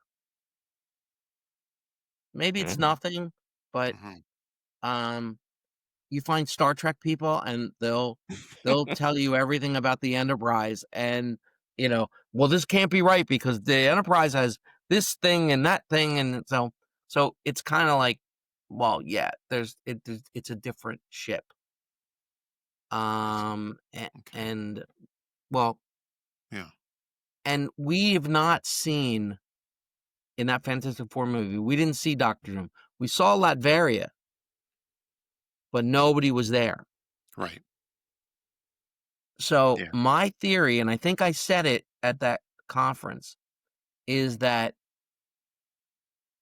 Maybe it's nothing, but you find Star Trek people and they'll tell you everything about the Enterprise, and well, this can't be right because the Enterprise has this thing and that thing, and so it's kind of like, well, yeah, it's a different ship. And well, yeah, and we have not seen in that Fantastic Four movie, we didn't see Dr. Doom. We saw Latveria, but nobody was there. Right. So my theory, and I think I said it at that conference, is that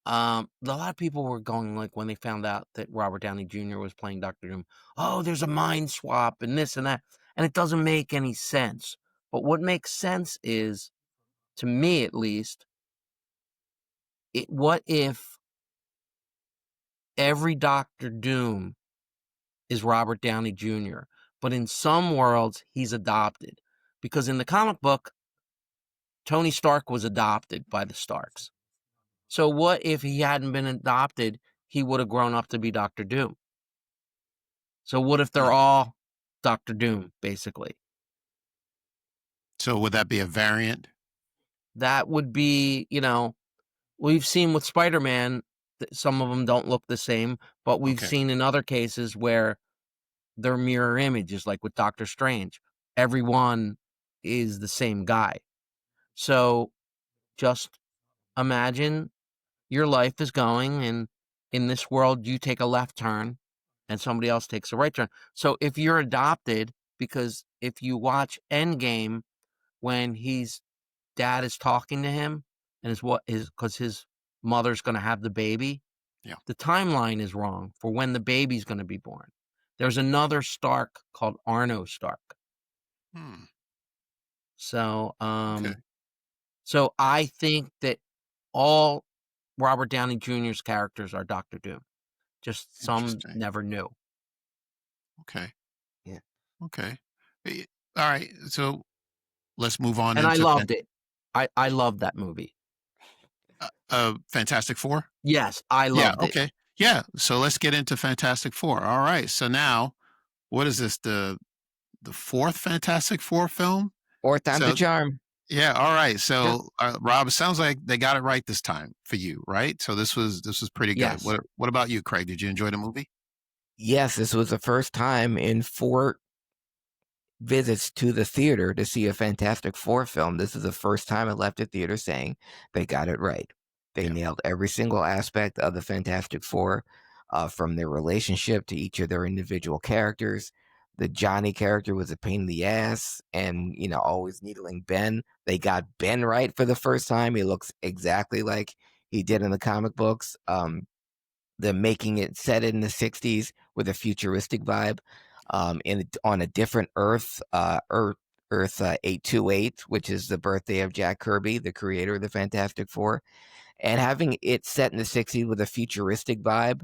a lot of people were going, like, when they found out that Robert Downey Jr. was playing Dr. Doom, oh, there's a mind swap and this and that. And it doesn't make any sense. But what makes sense is, to me at least, what if every Dr. Doom is Robert Downey Jr., but in some worlds he's adopted? Because in the comic book, Tony Stark was adopted by the Starks. So what if he hadn't been adopted, he would have grown up to be Dr. Doom? So what if they're all Dr. Doom, basically? So would that be a variant? That would be, we've seen with Spider-Man, some of them don't look the same, but we've seen in other cases where they're mirror images, like with Doctor Strange. Everyone is the same guy. So just imagine your life is going, and in this world, you take a left turn and somebody else takes a right turn. So if you're adopted, because if you watch Endgame, when his dad is talking to him, and because his mother's going to have the baby, the timeline is wrong for when the baby's going to be born. There's another Stark called Arno Stark. So, so I think that all Robert Downey Jr.'s characters are Doctor Doom. Just some Interesting. never knew. Okay. Yeah. Okay. All right. So let's move on And I into loved it. I loved that movie. Fantastic Four. Yes, I Yeah. loved it. Okay. Yeah. So let's get into Fantastic Four. All right. So now, what is this? The fourth Fantastic Four film? Fourth time's So the charm. yeah. All right. Yep. So Rob, it sounds like they got it right this time for you, right? So this was pretty good. Yes. What about you, Craig? Did you enjoy the movie? Yes, this was the first time in 4 visits to the theater to see a Fantastic Four film. This is the first time I left the theater saying they got it right. They Yeah. nailed every single aspect of the Fantastic Four, from their relationship to each of their individual characters. The Johnny character was a pain in the ass and, always needling Ben. They got Ben right for the first time. He looks exactly like he did in the comic books. The making it set in the 60s with a futuristic vibe, on a different Earth, Earth 828, which is the birthday of Jack Kirby, the creator of the Fantastic Four. And having it set in the 60s with a futuristic vibe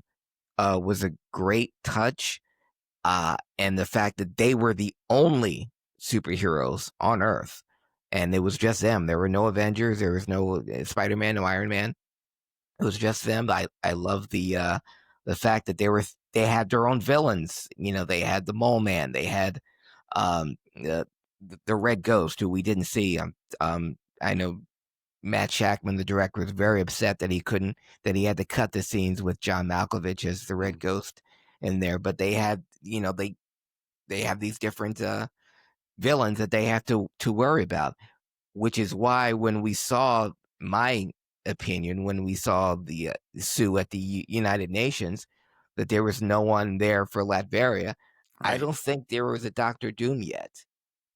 was a great touch. And the fact that they were the only superheroes on Earth, and it was just them. There were no Avengers, there was no Spider-Man, no Iron Man. It was just them. I love the fact that they had their own villains. They had the Mole Man. They had the Red Ghost, who we didn't see. I know Matt Shackman, the director, was very upset that he had to cut the scenes with John Malkovich as the Red Ghost in there. But they had, they have these different villains that they have to worry about, which is why when we saw my opinion, when we saw the Sue at the United Nations, that there was no one there for Latveria. I Right. don't think there was a Doctor Doom yet.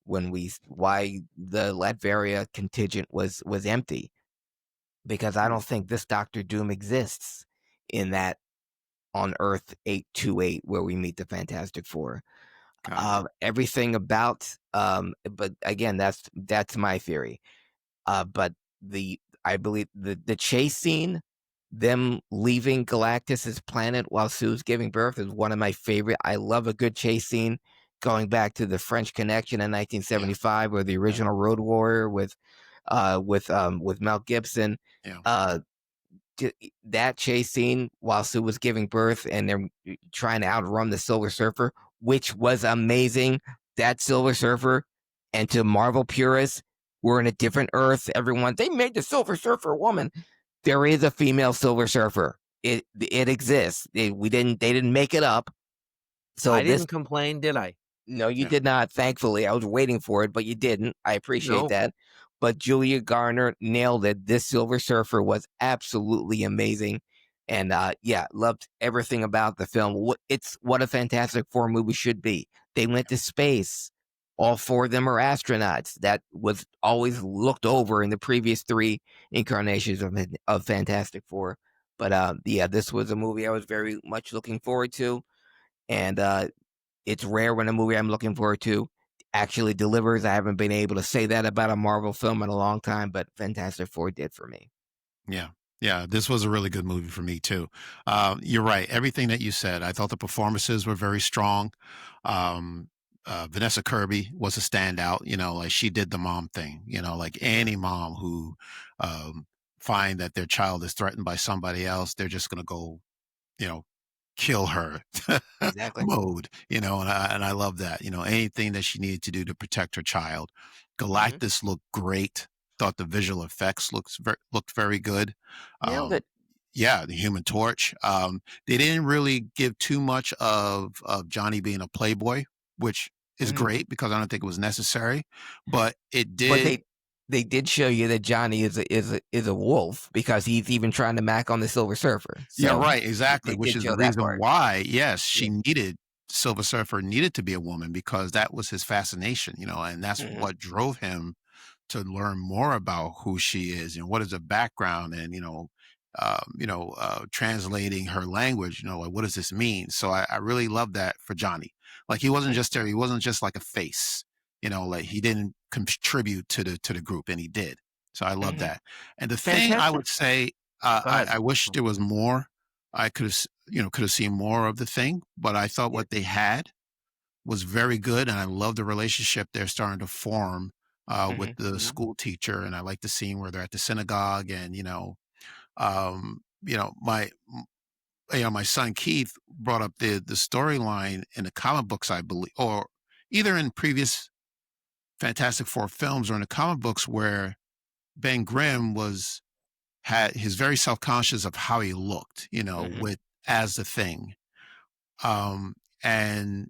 Why the Latveria contingent was empty, because I don't think this Doctor Doom exists in that on Earth 828 where we meet the Fantastic Four. Everything about but again, that's my theory. But I believe the chase scene, them leaving Galactus's planet while Sue's giving birth, is one of my favorite. I love a good chase scene, going back to the French Connection in 1975, or the original Road Warrior with Mel Gibson. Yeah. That chase scene while Sue was giving birth and they're trying to outrun the Silver Surfer, which was amazing. That Silver Surfer, and to Marvel purists, we're in a different Earth. They made the Silver Surfer a woman. There is a female Silver Surfer. It exists. They didn't make it up. So I didn't complain, did I? No, you did not. Thankfully, I was waiting for it, but you didn't. I appreciate that. But Julia Garner nailed it. This Silver Surfer was absolutely amazing, and loved everything about the film. It's what a Fantastic Four movie should be. They went to space. All 4 of them are astronauts. That was always looked over in the previous 3 incarnations of Fantastic Four. But this was a movie I was very much looking forward to, and it's rare when a movie I'm looking forward to actually delivers. I haven't been able to say that about a Marvel film in a long time, but Fantastic Four did for me. Yeah. Yeah, this was a really good movie for me too. You're right. Everything that you said, I thought the performances were very strong. Vanessa Kirby was a standout. Like she did the mom thing. Like any mom who find that their child is threatened by somebody else, they're just going to go, kill her Exactly. mode. And I love that. Anything that she needed to do to protect her child. Mm-hmm. Galactus looked great. Thought the visual effects looked very good. Nailed it. Yeah, the Human Torch. They didn't really give too much of Johnny being a playboy, which is great because I don't think it was necessary. But it did. But they did show you that Johnny is a wolf, because he's even trying to mack on the Silver Surfer. So Yeah, right, exactly. Which did is show the that reason part. why, yes, Silver Surfer needed to be a woman, because that was his fascination, and that's what drove him to learn more about who she is and what is her background, and translating her language. Like, what does this mean? So I really love that for Johnny. Like, he wasn't just there. He wasn't just like a face. Like, he didn't contribute to the group, and he did. So I love that. And the thing I would say Go ahead. I wish there was more. I could have, could have seen more of the thing, but I thought Yeah. what they had was very good, and I love the relationship they're starting to form with Mhm. the Mhm. school teacher. And I like the scene where they're at the synagogue, and um, you know, my my son Keith brought up the storyline in the comic books, I believe, or either in previous Fantastic Four films or in the comic books, where Ben Grimm had his very self-conscious of how he looked, Mhm. with as the thing. Um, and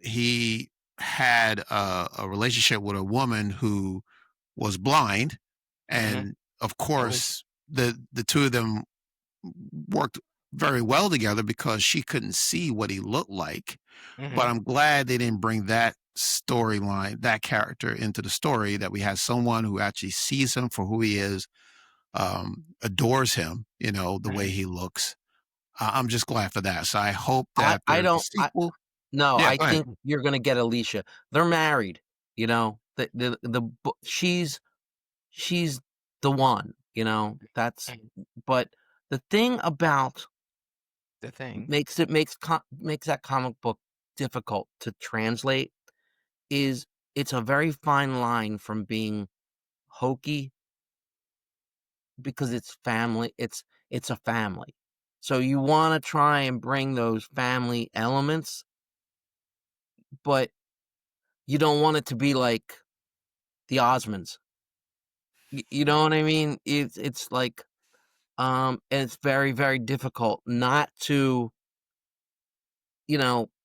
he had a relationship with a woman who was blind, Mhm. and of Alicia. course the two of them worked very well together because she couldn't see what he looked like. But Mhm. I'm glad they didn't bring that storyline, that character into the story, that we had someone who actually sees him for who he is, adores him, the way Mhm. he looks. I'm just glad for that. So I hope I that I there's a don't I sequel. No, Yeah, I go ahead. think you're gonna get Alicia. They're married, she's the one, that's Mhm. but the thing about The Thing. makes that comic book difficult to translate is it's a very fine line from being hokey because it's family, it's a family. So you wanna try and bring those family elements, but you don't want it to be like the Osmonds. You know what I mean? It's like, and it's very, very difficult not to,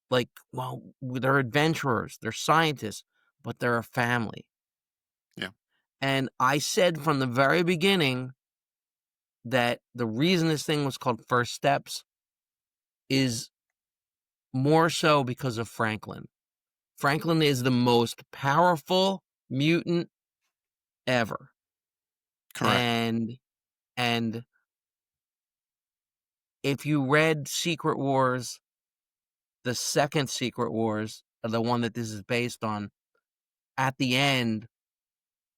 like, well, they're adventurers, they're scientists, but they're a family. Yeah, And I said from the very beginning that the reason this thing was called First Steps is more so because of Franklin. Franklin is the most powerful mutant ever. correct. And and if you read Secret Wars, the second Secret Wars, the one that this is based on, at the end,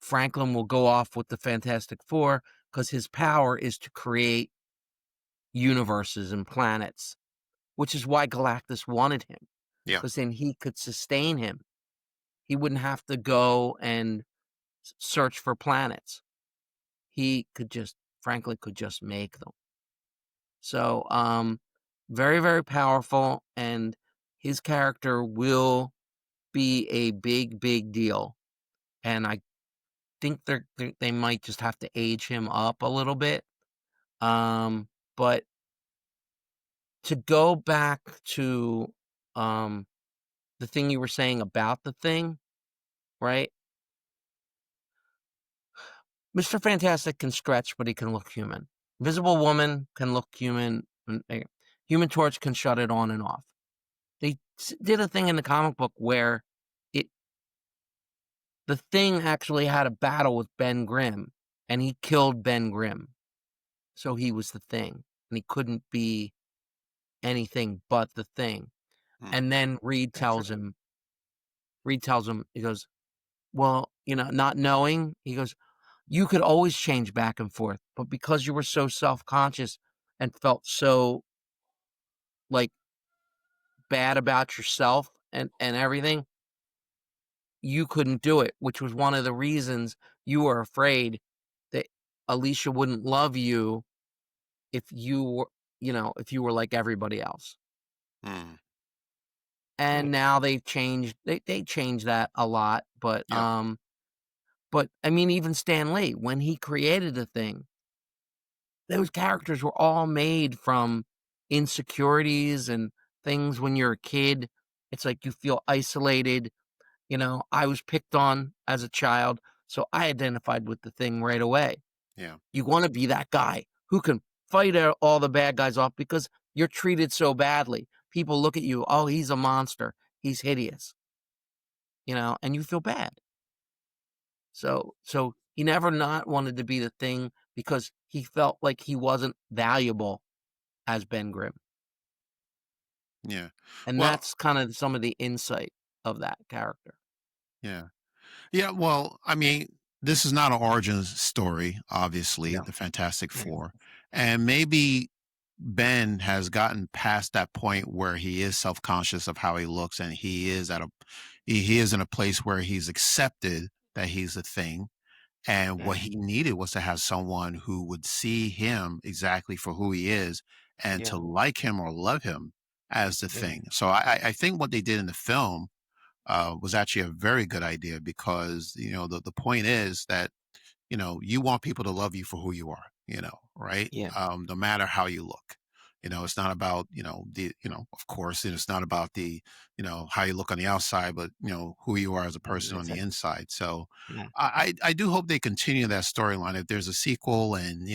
Franklin will go off with the Fantastic Four because his power is to create universes and planets, which is why Galactus wanted him, Yeah, because then he could sustain him. He wouldn't have to go and search for planets. He could just, Franklin could just make them. So, very, very powerful, and his character will be a big, big deal. And I think they might just have to age him up a little bit. But to go back to um the thing you were saying about the thing, right? Mr. Fantastic can stretch, but he can look human. Invisible Woman can look human. Human Torch can shut it on and off. They did a thing in the comic book where it the thing actually had a battle with Ben Grimm, and he killed Ben Grimm. So he was the thing, and he couldn't be anything but the thing. mm, And then That's right. Reed tells him, he goes, well, not knowing, he goes, you could always change back and forth, but because you were so self-conscious and felt so like bad about yourself and everything, you couldn't do it, which was one of the reasons you were afraid that Alicia wouldn't love you if you were, if you were like everybody else. mm, Hmm. And now they've changed they changed that a lot, yeah, but I mean, even Stan Lee, when he created the thing, those characters were all made from insecurities and things when you're a kid. It's like you feel isolated. I was picked on as a child, so I identified with the thing right away. yeah, You want to be that guy who can fight all the bad guys off because you're treated so badly. People look at you, oh, he's a monster. He's hideous, and you feel bad. So he never not wanted to be the thing because he felt like he wasn't valuable as Ben Grimm. yeah. And Well, that's kind of some of the insight of that character. yeah. Yeah, well, I mean, this is not an origin story, obviously, No. the Fantastic Four. And maybe Ben has gotten past that point where he is self-conscious of how he looks, and he is he is in a place where he's accepted that he's a thing. And what he needed was to have someone who would see him exactly for who he is and Yeah. to like him or love him as the thing. So I think what they did in the film was actually a very good idea, because the point is that you want people to love you for who you are, right? Yeah. No matter how you look. It's not about, of course, it's not about the, how you look on the outside, but, who you are as a person on the inside. So Yeah. I do hope they continue that storyline. If there's a sequel and,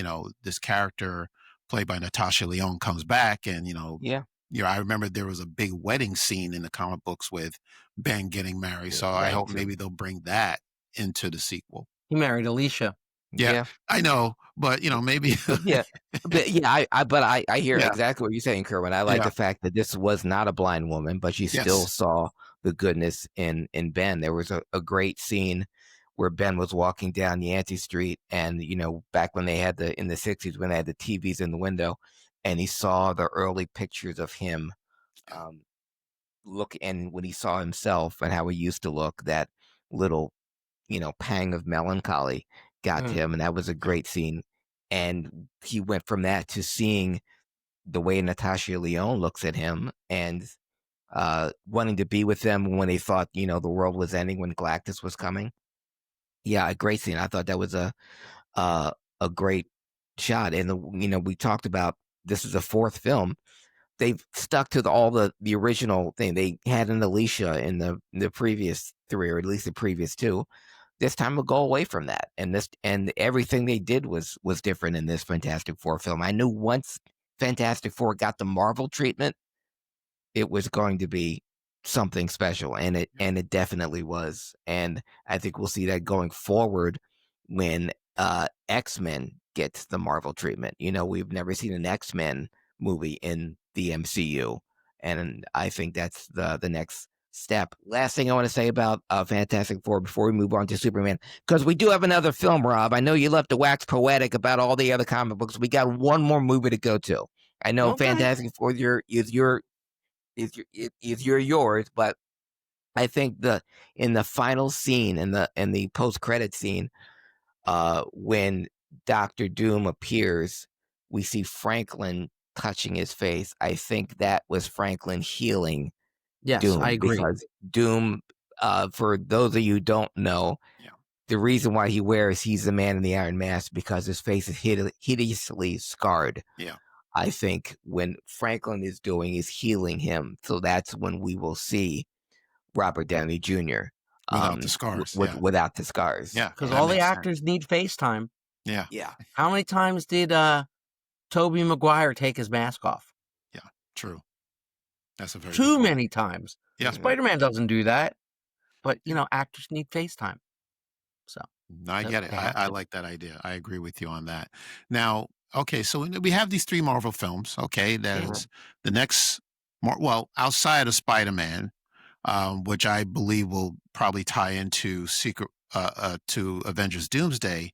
this character played by Natasha Lyonne comes back and, Yeah. I remember there was a big wedding scene in the comic books with Ben getting married. So I Right. hope maybe they'll bring that into the sequel. He married Alicia. Yeah, I know, but maybe. Yeah. But yeah, I hear Yeah, exactly what you're saying, Kerwin. I like yeah, the fact that this was not a blind woman, but she still yes, saw the goodness in Ben. There was a great scene where Ben was walking down Yancey Street, and back when they had in the 60s, when they had the TVs in the window, and he saw the early pictures of him um look, and when he saw himself and how he used to look, that little pang of melancholy got to Mm. him, and that was a yeah, great scene. And he went from that to seeing the way Natasha Lyonne looks at him, and wanting to be with them when they thought the world was ending, when Galactus was coming. Yeah, a great scene. I thought that was uh, a great shot. And we talked about, this is the fourth film. They've stuck to all the original thing. They had an Alicia in the previous three, or at least the previous two. This time we'll go away from that, and everything they did was different in this Fantastic Four film. I knew once Fantastic Four got the Marvel treatment, it was going to be something special, and it definitely was. And I think we'll see that going forward when X-Men gets the Marvel treatment. We've never seen an X-Men movie in the MCU, and I think that's the next step. Last thing I want to say about Fantastic Four before we move on to Superman, because we do have another film, Rob. I know you love to wax poetic about all the other comic books. We got one more movie to go to. I know Okay. Fantastic Four is yours, but I think in the final scene, in the post credit scene, when Doctor Doom appears, we see Franklin touching his face. I think that was Franklin healing Yes, I Doom, agree. because Doom, for those of you who don't know, yeah, the reason why he's the man in the Iron Mask, because his face is hideously scarred. yeah. I think when Franklin is healing him, so that's when we will see Robert Downey Jr. Without the scars. Yeah, without the scars. yeah. Because That all the makes sense. actors need FaceTime. Yeah, Yeah. How many times did Tobey Maguire take his mask off? yeah. True. That's a very good Too point. many times. Yeah. Spider-Man doesn't do that. But, actors need FaceTime. So No, I get it. they I, have I to. like that idea. I agree with you on that. Now, okay, so we have these three Marvel films. Okay, there's the next, outside of Spider-Man, which I believe will probably tie into to Avengers Doomsday.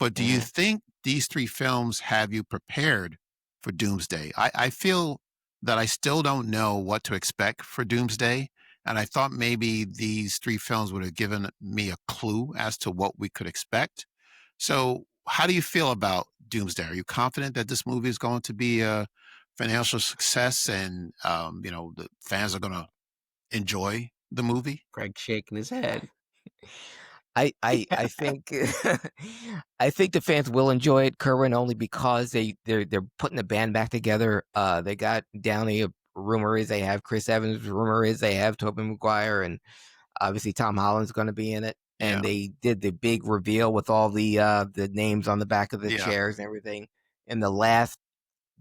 But do you think these three films have you prepared for Doomsday? I feel that I still don't know what to expect for Doomsday. And I thought maybe these three films would have given me a clue as to what we could expect. So, how do you feel about Doomsday? Are you confident that this movie is going to be a financial success, and the fans are going to enjoy the movie? Greg shaking his head. I think I think the fans will enjoy it, Kerwin, only because they're putting the band back together. They got Downey. Rumor is they have Chris Evans. Rumor is they have Tobey Maguire, and obviously Tom Holland's going to be in it. Yeah. And they did the big reveal with all the names on the back of the Yeah. chairs and everything in the last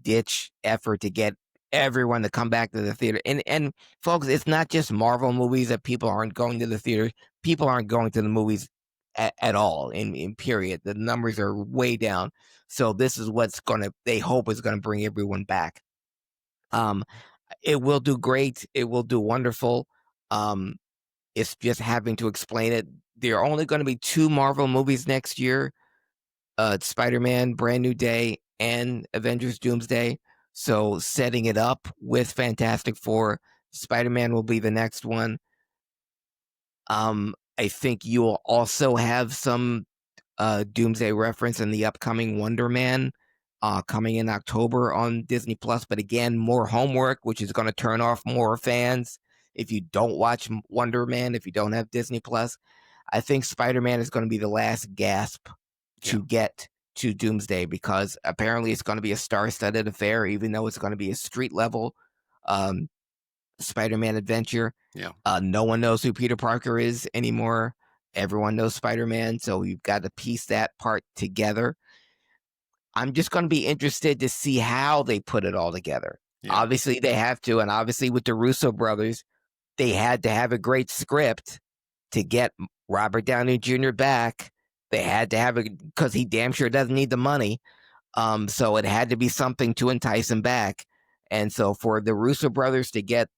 ditch effort to get everyone to come back to the theater. And folks, it's not just Marvel movies that people aren't going to the theater. People aren't going to the movies at all in period. The numbers are way down. So this is they hope is gonna bring everyone back. It will do great. It will do wonderful. It's just having to explain it. There are only going to be 2 Marvel movies next year, Spider-Man Brand New Day and Avengers Doomsday. So setting it up with Fantastic Four, Spider-Man will be the next one. I think you'll also have some Doomsday reference in the upcoming Wonder Man coming in October on Disney Plus. But again, more homework, which is going to turn off more fans if you don't watch Wonder Man, if you don't have Disney Plus. I think Spider-Man is going to be the last gasp to get to Doomsday, because apparently it's going to be a star-studded affair, even though it's going to be a street-level Spider-Man adventure. Yeah. No one knows who Peter Parker is anymore. Everyone knows Spider-Man, so you've got to piece that part together. I'm just going to be interested to see how they put it all together. Yeah. Obviously, they have to, and obviously with the Russo brothers, they had to have a great script to get Robert Downey Jr. back. They had to have it because he damn sure doesn't need the money. So it had to be something to entice him back. And so for the Russo brothers to get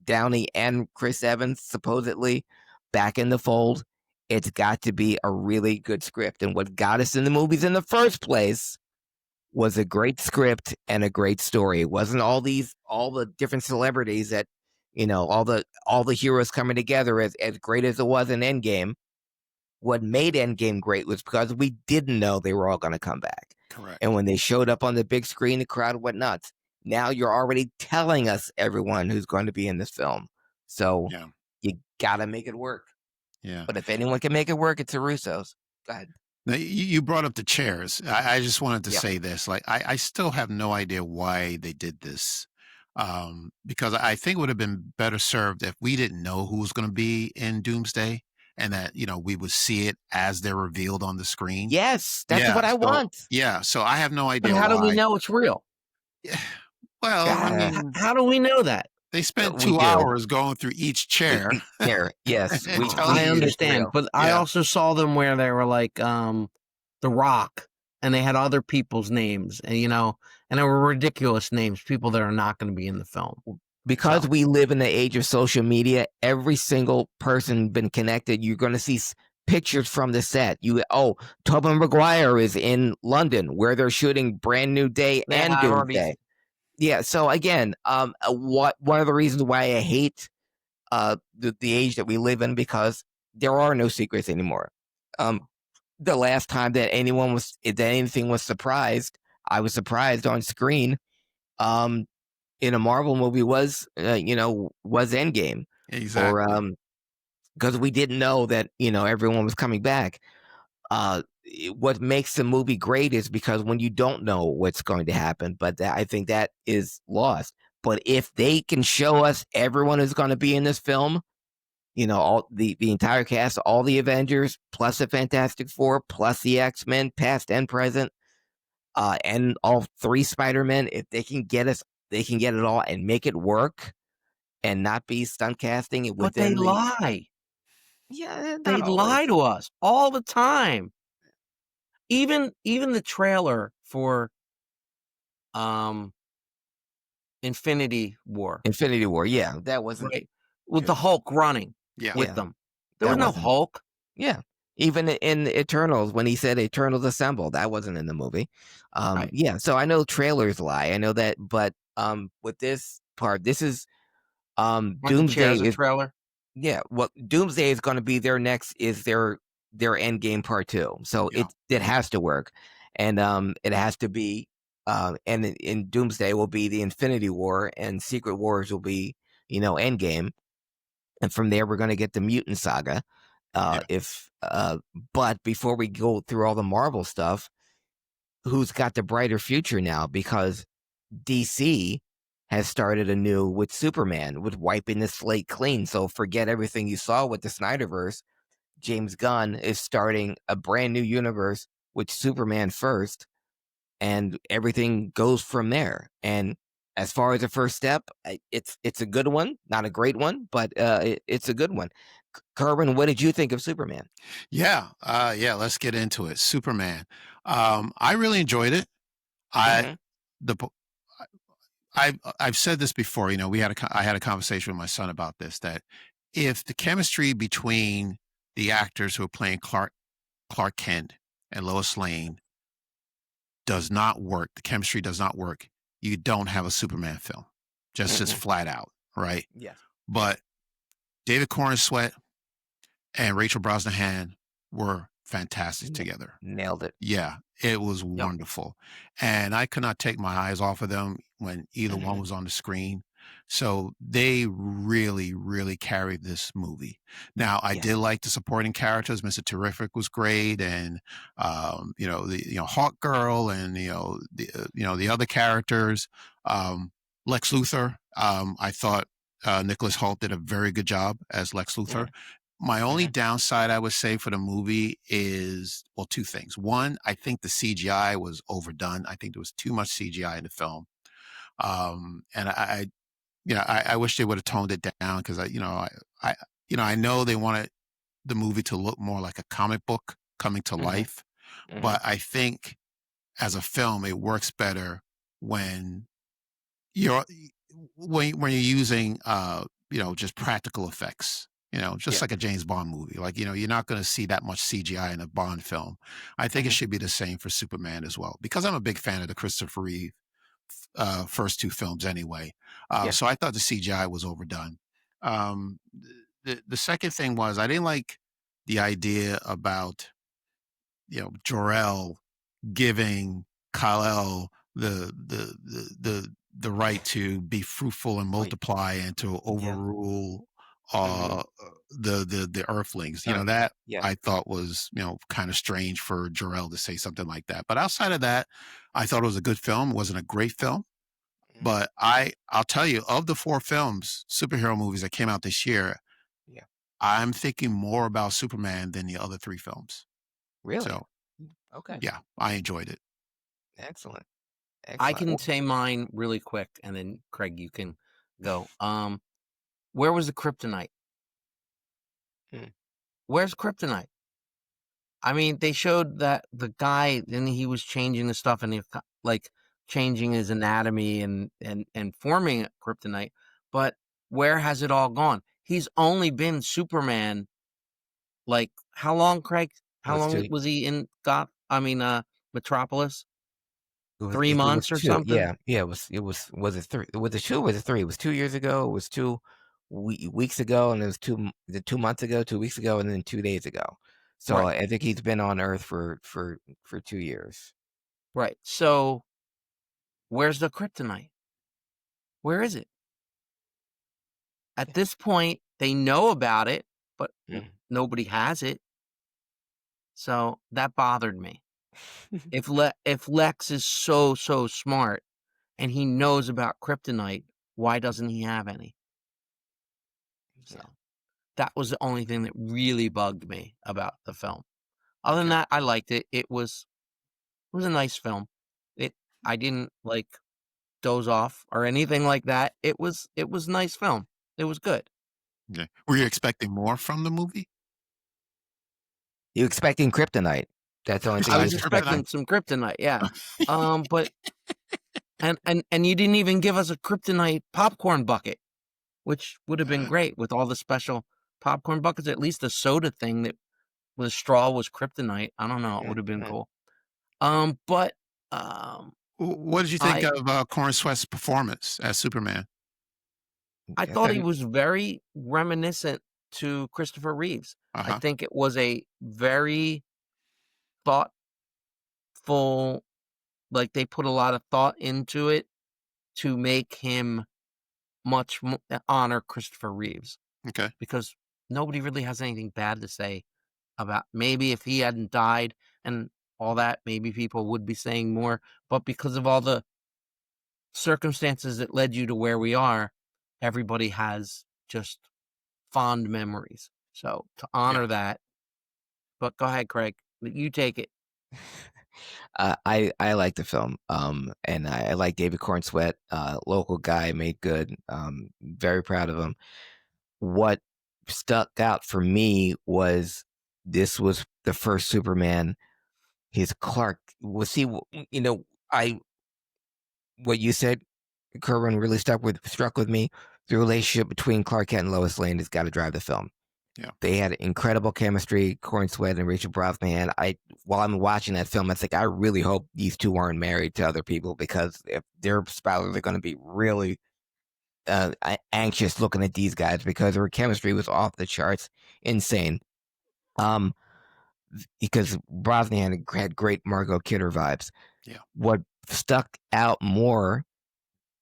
Downey and Chris Evans supposedly back in the fold, it's got to be a really good script. And what got us in the movies in the first place was a great script and a great story. It wasn't all the different celebrities that, all the heroes coming together as great as it was in Endgame. What made Endgame great was because we didn't know they were all going to come back. Correct. And when they showed up on the big screen, the crowd went nuts. Now you're already telling us everyone who's going to be in this film. So you got to make it work. Yeah. But if anyone can make it work, it's the Russos. Go ahead. Now, you brought up the chairs. I just wanted to say this. Like, I still have no idea why they did this. Because I think it would have been better served if we didn't know who was going to be in Doomsday, and that, we would see it as they're revealed on the screen. Yes, that's what I want. Yeah. So I have no idea But how why. do we know it's real? Well, I mean, How do we know that? they spent 2 hours going through each chair. Yes, I understand, but I also saw them where they were like The Rock, and they had other people's names, and and they were ridiculous names, people that are not going to be in the film. Because we live in the age of social media, every single person been connected. You're going to see pictures from the set. Tobey Maguire is in London where they're shooting Brand New Day and Doomsday. Yeah, so again, one of the reasons why I hate the age that we live in, because there are no secrets anymore. The last time that anything was surprised, I was surprised on screen, in a Marvel movie was Endgame. Exactly. Or because we didn't know that everyone was coming back. What makes the movie great is because when you don't know what's going to happen, but I think that is lost. If they can show us everyone who's going to be in this film, all the entire cast, all the Avengers, plus the Fantastic Four, plus the X-Men, past and present, and all 3 Spider-Men, if they can get it all and make it work and not be stunt casting it But they lie. Yeah, they lie to us all the time. Even the trailer for Infinity War. Yeah, that wasn't right with the Hulk running with them. There was no Hulk. Yeah, even in Eternals, when he said "Eternals Assemble," that wasn't in the movie. Yeah, so I know trailers lie. I know that, but with this part, this is Doomsday is a trailer. Yeah, what Doomsday is going to be their Endgame part 2. So it has to work, and it has to be. And in Doomsday will be the Infinity War, and Secret Wars will be Endgame, and from there we're going to get the Mutant Saga. But before we go through all the Marvel stuff, who's got the brighter future now? Because DC has started anew with Superman, with wiping the slate clean. So forget everything you saw with the Snyderverse. James Gunn is starting a brand new universe with Superman first, and everything goes from there. And as far as the first step, it's a good one, not a great one, but it's a good one. Kerwin, what did you think of Superman? Yeah, let's get into it. Superman. I really enjoyed it. I've said this before. I had a conversation with my son about this, that if the chemistry between the actors who are playing Clark Kent and Lois Lane does not work, the chemistry does not work, you don't have a Superman film. Just flat out, right? Yes. But David Cornsweat and Rachel Brosnahan were fantastic together. Nailed it. Yeah, it was Yep. wonderful. And I could not take my eyes off of them when either one was on the screen. So they really, really carried this movie. Now, I Yes. did like the supporting characters. Mr. Terrific was great, and Hawk Girl, and the other characters. Lex Luthor. I thought Nicholas Hoult did a very good job as Lex Luthor. My only downside, I would say, for the movie is, well, two things. One, I think the CGI was overdone. I think there was too much CGI in the film. And I wish they would have toned it down, because I know they wanted the movie to look more like a comic book coming to life, but I think as a film, it works better when you're using just practical effects. Just like a James Bond movie. Like, you're not going to see that much CGI in a Bond film. I think it should be the same for Superman as well, because I'm a big fan of the Christopher Reeve first two films anyway. So I thought the CGI was overdone. The second thing was, I didn't like the idea about Jor-El giving Kal-El the right to be fruitful and multiply and to overrule the Earthlings. That I thought was kind of strange for Jor-El to say something like that. But outside of that, I thought it was a good film. It wasn't a great film, but I'll tell you, of the 4 films, superhero movies that came out this year, I'm thinking more about Superman than the other 3 films. Really? So, okay. yeah, I enjoyed it. Excellent. I can say mine really quick, and then Craig, you can go. Where was the Kryptonite? Where's Kryptonite? I mean, they showed that the guy, then he was changing the stuff, and he like changing his anatomy and forming Kryptonite. But where has it all gone? He's only been Superman. Like, how long, Craig? How long was he in Metropolis? 3 months or something? Yeah. Was it 3? Was it 2? Was it 3? It was 2 years ago. It was 2 weeks ago, and it was 2 months ago, 2 weeks ago, and then 2 days ago. So I think he's been on Earth for 2 years. Right. So where's the Kryptonite? Where is it? At this point, they know about it, but nobody has it. So that bothered me. If Lex is so smart and he knows about Kryptonite, why doesn't he have any? So that was the only thing that really bugged me about the film. Other than that, I liked it. It was a nice film. I didn't like doze off or anything like that. It was a nice film. It was good. Okay. Were you expecting more from the movie? You expecting Kryptonite? That's the only thing I was expecting some Kryptonite, yeah. But and you didn't even give us a Kryptonite popcorn bucket, which would have been great with all the special popcorn buckets. At least the soda thing that with straw was Kryptonite. I don't know. It would have been cool. But what did you think of Cornsweat's performance as Superman? I thought he was very reminiscent to Christopher Reeves. I think it was a very thoughtful, like they put a lot of thought into it to make him much honor Christopher Reeves. Okay. Because nobody really has anything bad to say about, maybe if he hadn't died and all that, maybe people would be saying more. But because of all the circumstances that led you to where we are, everybody has just fond memories. So to honor that, but go ahead, Craig, you take it. I like the film, and I like David Cornsweat, local guy, made good. Very proud of him. What stuck out for me was this was the first Superman. His Clark was what you said, Kerwin, really struck with me. the relationship between Clark Kent and Lois Lane has got to drive the film. Yeah. They had incredible chemistry, Cornsweat and Rachel Brosnahan. While I'm watching that film, I think I really hope these two aren't married to other people, because if their spouses are going to be really anxious looking at these guys, because their chemistry was off the charts, insane. Because Brosnahan had great Margot Kidder vibes. Yeah. What stuck out more,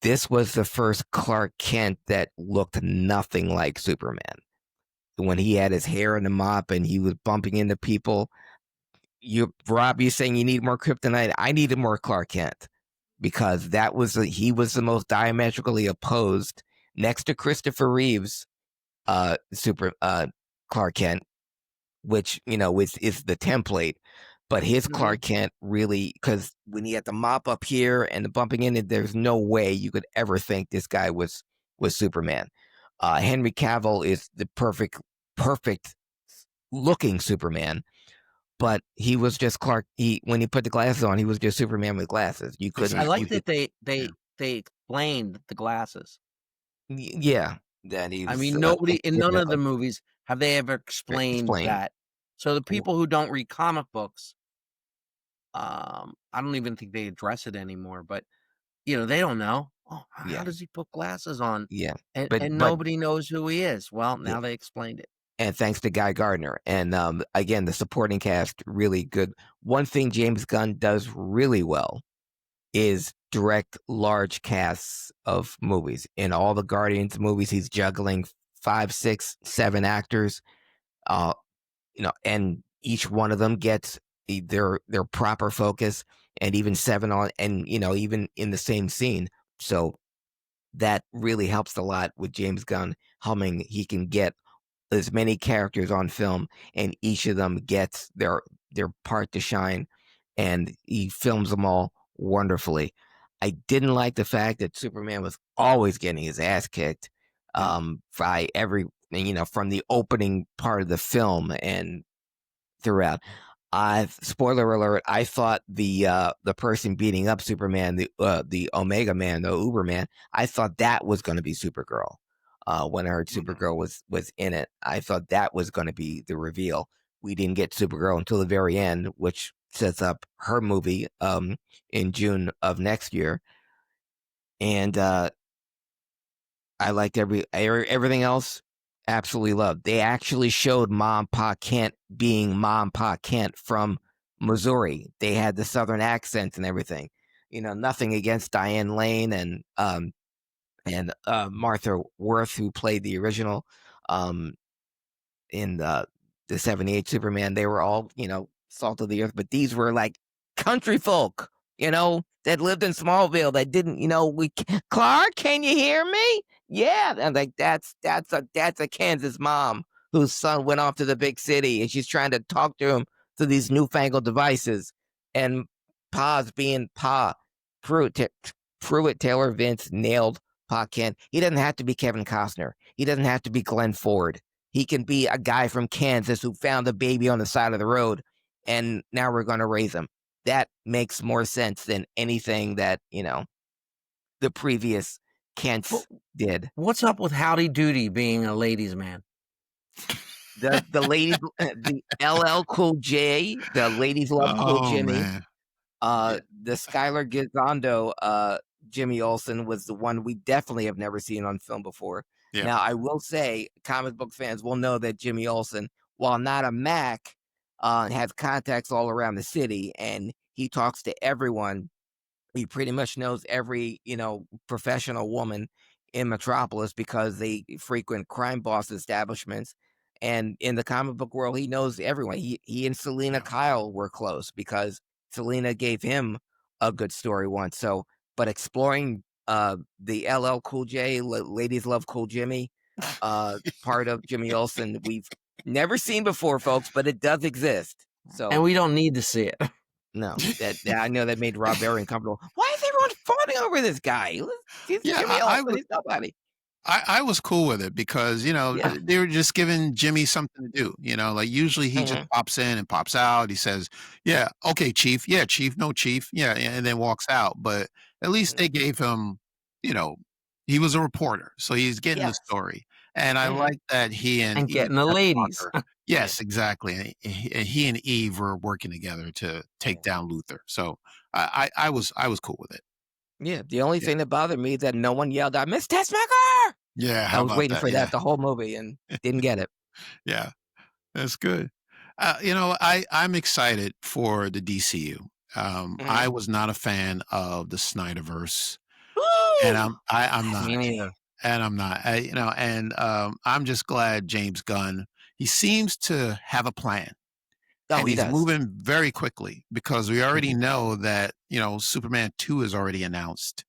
this was the first Clark Kent that looked nothing like Superman. When he had his hair in the mop and he was bumping into people. Rob, you saying you need more Kryptonite? I needed more Clark Kent, because he was the most diametrically opposed, next to Christopher Reeves, Clark Kent, which is the template. But his Clark Kent really, because when he had the mop up here and the bumping in it, there's no way you could ever think this guy was Superman. Henry Cavill is the perfect looking Superman, but he was just Clark. When he put the glasses on, he was just Superman with glasses. You couldn't. I like you that they explained the glasses. Yeah, that he. I Was, mean, nobody in none of the movies have they ever explained that. So the people who don't read comic books, I don't even think they address it anymore. But they don't know. Oh, how does he put glasses on? Yeah, and nobody knows who he is. Well, now they explained it. And thanks to Guy Gardner. And again, the supporting cast, really good. One thing James Gunn does really well is direct large casts of movies. In all the Guardians movies, he's juggling 5, 6, 7 actors. And each one of them gets their proper focus, and even 7 on, and even in the same scene. So that really helps a lot with James Gunn humming. He can get as many characters on film, and each of them gets their part to shine, and he films them all wonderfully. I didn't like the fact that Superman was always getting his ass kicked by from the opening part of the film and throughout. Spoiler alert, I thought the person beating up Superman, the Omega Man, the Uberman, I thought that was going to be Supergirl. When I heard Supergirl was in it, I thought that was going to be the reveal. We didn't get Supergirl until the very end, which sets up her movie in June of next year. And I liked everything else. Absolutely loved. They actually showed Mom Pa Kent being Mom Pa Kent from Missouri. They had the Southern accents and everything. Nothing against Diane Lane and Martha Worth, who played the original in the 78 Superman. They were all, salt of the earth, but these were like country folk, that lived in Smallville, that didn't, Clark, can you hear me? Yeah. And like, that's a Kansas mom whose son went off to the big city, and she's trying to talk to him through these newfangled devices. And Pa's being Pa. Pruitt Taylor Vince nailed Pa Kent. He doesn't have to be Kevin Costner. He doesn't have to be Glenn Ford. He can be a guy from Kansas who found a baby on the side of the road, and now we're going to raise him. That makes more sense than anything that, the previous Kents did. What's up with Howdy Doody being a ladies' man? The ladies, the LL Cool J, the ladies love Cool Jimmy. Man. The Skylar Gisondo, Jimmy Olsen was the one we definitely have never seen on film before. Yeah. Now, I will say, comic book fans will know that Jimmy Olsen, while not a Mac, has contacts all around the city, and he talks to everyone. He pretty much knows every, professional woman in Metropolis, because they frequent crime boss establishments. And in the comic book world, he knows everyone. He and Selena Kyle were close, because Selena gave him a good story once. So, but exploring the LL Cool J, Ladies Love Cool Jimmy, part of Jimmy Olsen, we've never seen before, folks, but it does exist. So, and we don't need to see it. No, that I know that made Rob very uncomfortable. Why is everyone fawning over this guy? He's Jimmy Olsen. He's nobody. I was cool with it, because, they were just giving Jimmy something to do. Like usually he just pops in and pops out. He says, yeah, okay, Chief. Yeah, Chief. No, Chief. Yeah. And then walks out. But at least they gave him, he was a reporter, so he's getting the Yes. story, and I Mhm. like that he and And Eve getting the Pepper ladies. Parker. Yes, exactly, and he and Eve were working together to take Yeah. down Luther, so I was cool with it. Yeah. The only Yeah. thing that bothered me is that no one yelled out, "Miss Tessmacher!" Yeah, I how was about waiting that? for that Yeah. the whole movie and didn't get it. Yeah, that's good. I'm excited for the DCU. I Mhm. was not a fan of the Snyderverse, and Woo! I'm That's not, Me my neither. jam. and I'm not. I'm just glad James Gunn. He seems to have a plan, Oh, and he he's does. moving very quickly because we already Mhm. know that Superman 2 is already announced.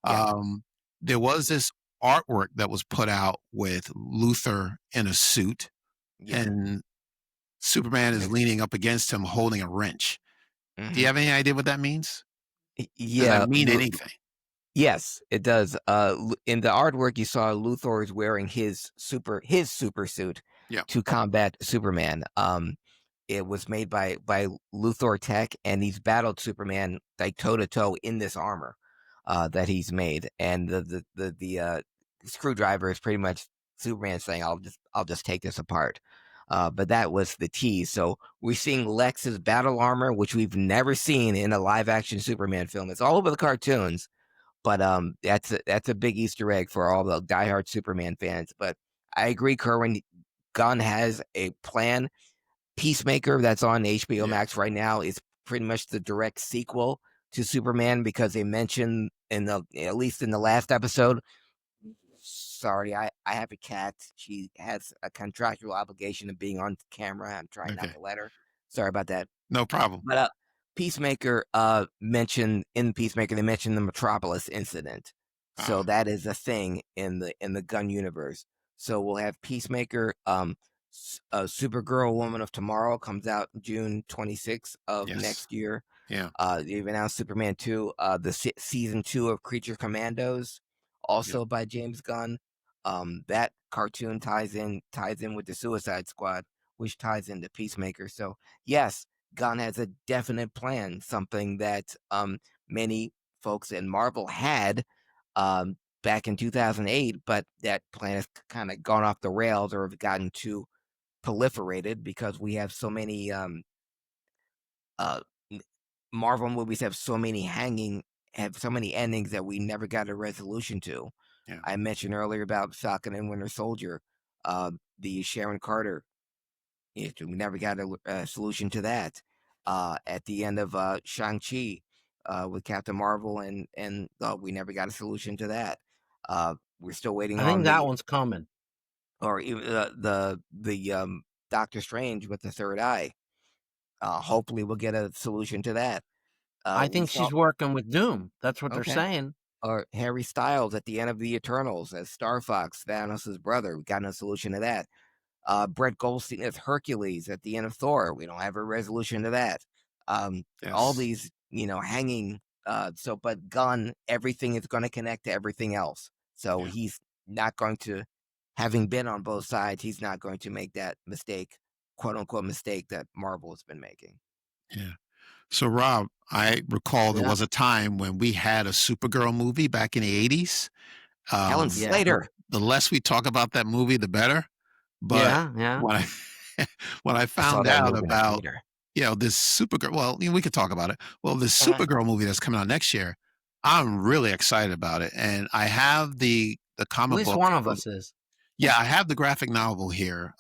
Yeah. Um, there was this artwork that was put out with Luther in a suit, Yeah. and Superman is Miss leaning up against him holding a wrench. Do you Mhm. have any idea what that means? Does that Yeah. mean anything? Yes, it does. In the artwork, you saw Luthor is wearing his super suit Yeah. to combat Superman. It was made by Luthor Tech, and he's battled Superman like toe to toe in this armor that he's made. And the screwdriver is pretty much Superman saying, "I'll just take this apart." But that was the tease. So we're seeing Lex's battle armor, which we've never seen in a live action Superman film. It's all over the cartoons, but that's a big Easter egg for all the diehard Superman fans. But I agree, Kerwin. Gunn has a plan. Peacemaker, that's on HBO Yeah. Max right now, is pretty much the direct sequel to Superman because they mentioned at least in the last episode. Sorry, I have a cat. She has a contractual obligation of being on camera. I'm trying not Okay. to let her. Sorry about that. No problem. But Peacemaker mentioned in Peacemaker they mentioned the Metropolis incident. So Ah, that is a thing in the Gun universe. So we'll have Peacemaker, Supergirl Woman of Tomorrow comes out June 26th of yes. next year. Yeah. They've announced Superman 2, the season 2 of Creature Commandos, Yep. also by James Gunn. That cartoon ties in with the Suicide Squad, which ties into Peacemaker. So yes, Gunn has a definite plan, something that many folks in Marvel had back in 2008, but that plan has kind of gone off the rails or have gotten too proliferated because we have so many uh, n- Marvel movies have so many endings that we never got a resolution to. Yeah. I mentioned earlier about Falcon and Winter Soldier, the Sharon Carter. We never got a solution to that. At the end of Shang-Chi with Captain Marvel, and we never got a solution to that. We're still waiting I on think that one's coming. or even the Doctor Strange with the third eye. Hopefully, we'll get a solution to that. I We think saw she's working with Doom. That's what they're okay, saying. or Harry Styles at the end of the Eternals as Star Fox, Thanos' brother. We got no solution to that. Brett Goldstein as Hercules at the end of Thor. We don't have a resolution to that. All Yes. these, hanging. But Gunn, everything is going to connect to everything else. So Yeah. he's not going to, having been on both sides, he's not going to make that mistake, quote unquote mistake that Marvel has been making. Yeah. So, Rob, I recall there Yeah. was a time when we had a Supergirl movie back in the 80s. Helen Yeah. The, Slater. the less we talk about that movie, the better. But Yeah. Yeah. when I when I I saw found that out movie in a about theater. this Supergirl, well, we could talk about it. Well, this Uh-huh. Supergirl movie that's coming out next year, I'm really excited about it, and I have the At comic least book. one of us is. Yeah, I have the graphic novel here.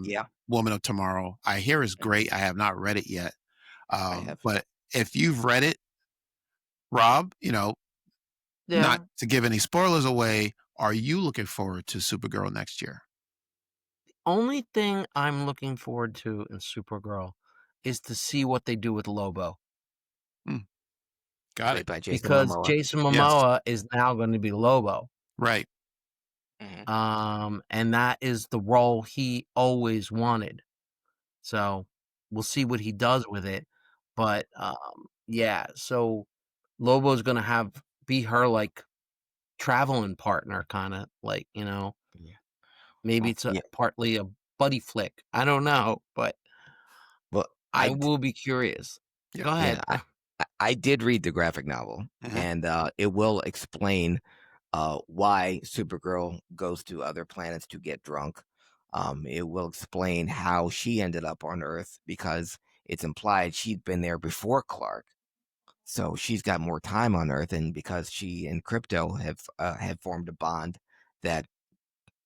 Yeah, Woman of Tomorrow. I hear is great. I have not read it yet. I have. But if you've read it, Rob, not Yeah. to give any spoilers away, are you looking forward to Supergirl next year? Only thing I'm looking forward to in Supergirl is to see what they do with Lobo, Hmm, got it. Played by Jason because Momoa. Jason Yes. Momoa is now going to be Lobo. Right. Mhm. And that is the role he always wanted. So we'll see what he does with it. But yeah, so Lobo's gonna be her like traveling partner, kind of like, Yeah. maybe Well, it's yeah. partly a buddy flick. I don't know, but Well, I will be curious. Yeah. Go yeah, ahead. I did read the graphic novel, Mhm. and it will explain why Supergirl goes to other planets to get drunk. It will explain how she ended up on Earth because it's implied she'd been there before Clark. So she's got more time on Earth, and because she and Crypto have formed a bond that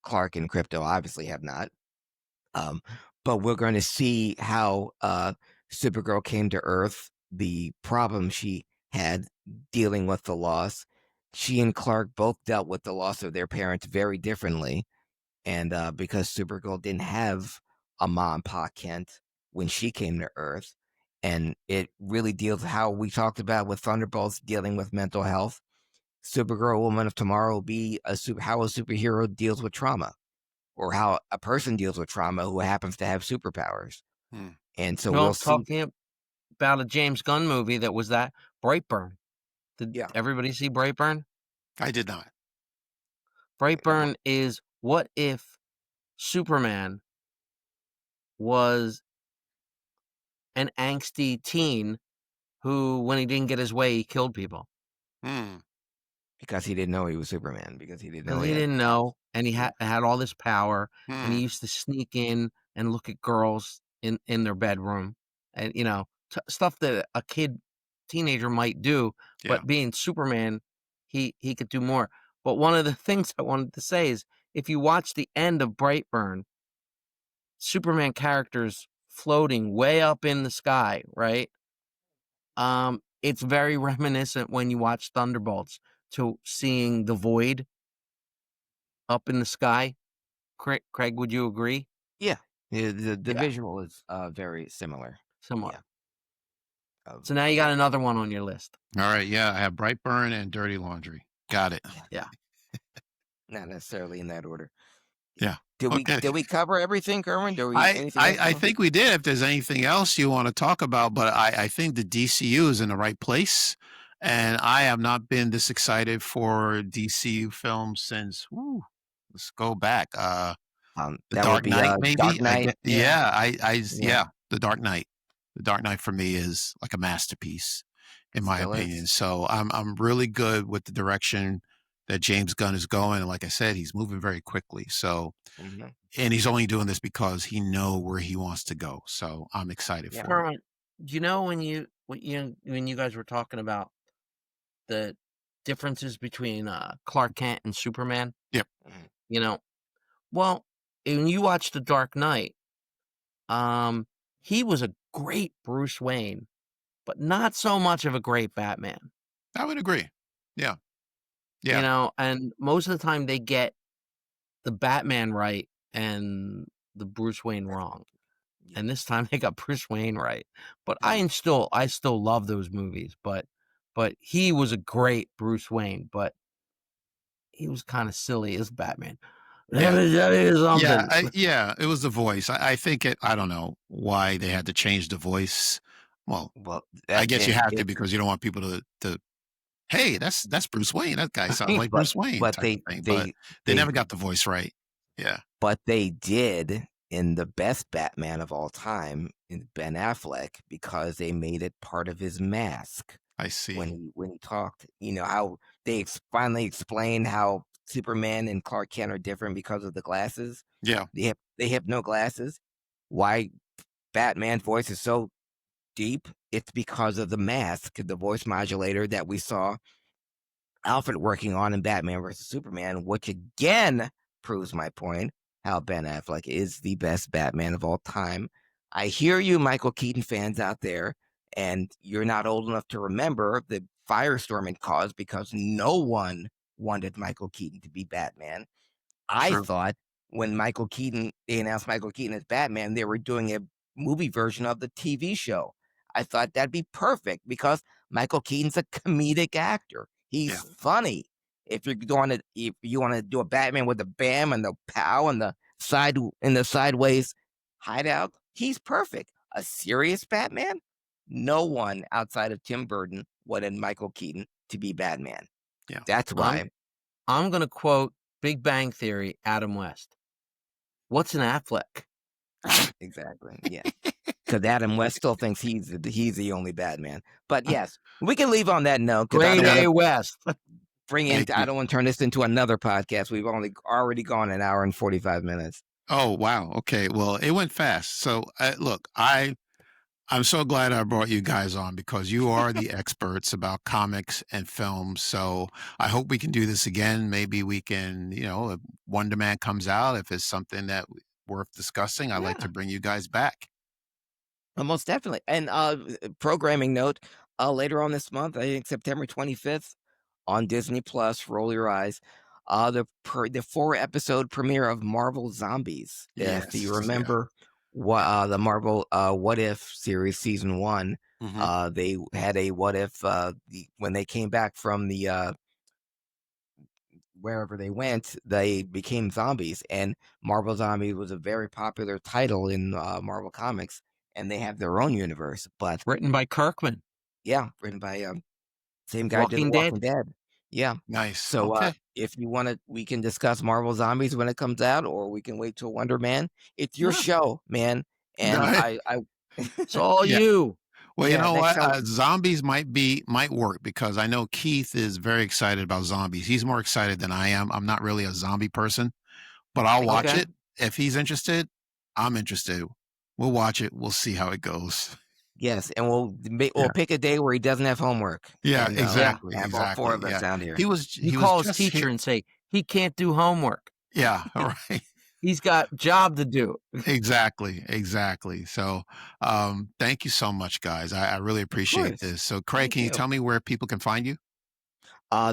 Clark and Crypto obviously have not. But we're going to see how Supergirl came to Earth, the problem she had dealing with the loss. She and Clark both dealt with the loss of their parents very differently. And because Supergirl didn't have a mom, Pa Kent, when she came to Earth. And it really deals how we talked about with Thunderbolts dealing with mental health. Supergirl, Woman of Tomorrow will be how a superhero deals with trauma, or how a person deals with trauma who happens to have superpowers. Hmm. And so Well, we'll see. talking about a James Gunn movie that was that Brightburn. Did Yeah. everybody see Brightburn? I did not. Brightburn is what if Superman was an angsty teen who, when he didn't get his way, he killed people. Hmm. Because he didn't know he was Superman. Because he didn't know Because he had didn't know, and he had all this power, and he Hmm. used to sneak in and look at girls in their bedroom, and stuff that a teenager might do. Yeah. But being Superman, he could do more. But one of the things I wanted to say is, if you watch the end of Brightburn, Superman characters floating way up in the sky, right? It's very reminiscent when you watch Thunderbolts to seeing the void up in the sky. Craig, would you agree? Yeah. The Yeah. visual is very similar. Somewhat. Yeah. So now you got another one on your list. All right. Yeah. I have Brightburn and Dirty Laundry. Got it. Yeah. Not necessarily in that order. Yeah. Did Okay. we cover everything, Kerwin? Did we I, anything else? I think we did. If there's anything else you want to talk about, but I think the DCU is in the right place, and I have not been this excited for DCU films since. Let's go back. The that Dark would be Knight, maybe. Dark Knight. Yeah. The Dark Knight. The Dark Knight for me is like a masterpiece, in my Still is. opinion. So I'm really good with the direction that James Gunn is going, and like I said, he's moving very quickly. So. Mhm. And he's only doing this because he knows where he wants to go. So I'm excited Yeah. for it. Kerwin, do you know when you guys were talking about the differences between Clark Kent and Superman? Yep. Well, when you watch The Dark Knight, he was a great Bruce Wayne, but not so much of a great Batman. I would agree. Yeah. Yeah. And most of the time they get the Batman right and the Bruce Wayne wrong. Yeah. And this time they got Bruce Wayne right. But Yeah. I still love those movies, but he was a great Bruce Wayne, but he was kind of silly as Batman. Yeah. Let me tell you something. Yeah. It was the voice. I think I don't know why they had to change the voice. Well, I guess you have to because you don't want people to hey, that's Bruce Wayne. That guy sounds like Bruce Wayne. But type they, of thing. they They never got the voice right. Yeah. But they did in the best Batman of all time, in Ben Affleck, because they made it part of his mask. I see. When he talked, how they finally explained how Superman and Clark Kent are different because of the glasses. Yeah. They have no glasses. Why Batman's voice is so deep? It's because of the mask, the voice modulator that we saw Alfred working on in Batman vs. Superman, which again proves my point, how Ben Affleck is the best Batman of all time. I hear you, Michael Keaton fans out there, and you're not old enough to remember the firestorm it caused because no one wanted Michael Keaton to be Batman. I True. thought when they announced Michael Keaton as Batman, they were doing a movie version of the TV show. I thought that'd be perfect because Michael Keaton's a comedic actor. He's funny. If you want to do a Batman with the bam and the pow and the sideways hideout, he's perfect. A serious Batman? No one outside of Tim Burton wanted Michael Keaton to be Batman. Yeah. That's why. I'm going to quote Big Bang Theory, Adam West. What's an Affleck? Exactly. Yeah. Because Adam West still thinks he's the only Batman. But yes, we can leave on that note. Grade A West. bring in. Thank I you. don't want to turn this into another podcast. We've already gone an hour and 45 minutes. Oh, wow. Okay. Well, it went fast. So, look, I'm so glad I brought you guys on because you are the experts about comics and films. So I hope we can do this again. Maybe we can, if Wonder Man comes out, if it's something that worth discussing, I'd like Yeah. to bring you guys back. Most definitely. And programming note, later on this month, I think September 25th on Disney Plus, roll your eyes. The 4-episode premiere of Marvel Zombies. If you Yes. Yeah. remember the Marvel What If series season 1, Hmm. they had a what if when they came back from the wherever they went, they became zombies. And Marvel Zombies was a very popular title in Marvel Comics, and they have their own universe. But Written by Kirkman. yeah, written by same guy who did The Walking Dead. Walking Dead. Yeah. Nice. So Okay. if you want to, we can discuss Marvel Zombies when it comes out, or we can wait till Wonder Man. It's your Yeah. show, man. And Right. I It's all Yeah. you. Well, you yeah, know next what? time. Zombies might work because I know Keith is very excited about zombies. He's more excited than I am. I'm not really a zombie person, but I'll watch Okay. it. If he's interested, I'm interested. We'll watch it. We'll see how it goes. Yes, and we'll Yeah. pick a day where he doesn't have homework. Yeah, And exactly. have all 4 Exactly. of us Yeah. out here. You He was call his just teacher and say, he can't do homework. yeah, all right. He's got job to do. Exactly. Exactly. So thank you so much, guys. I really Of appreciate course. this. So Craig, Thank can you you. tell me where people can find you?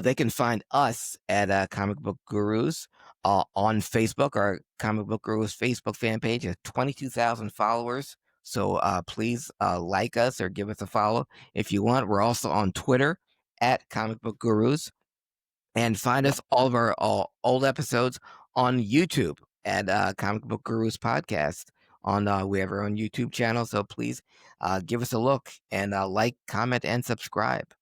They can find us at Comic Book Gurus on Facebook. Our Comic Book Gurus Facebook fan page has 22,000 followers. So please like us or give us a follow if you want. We're also on Twitter at Comic Book Gurus. And find us all of our old episodes on YouTube at Comic Book Gurus Podcast. We have our own YouTube channel. So please give us a look and like, comment, and subscribe.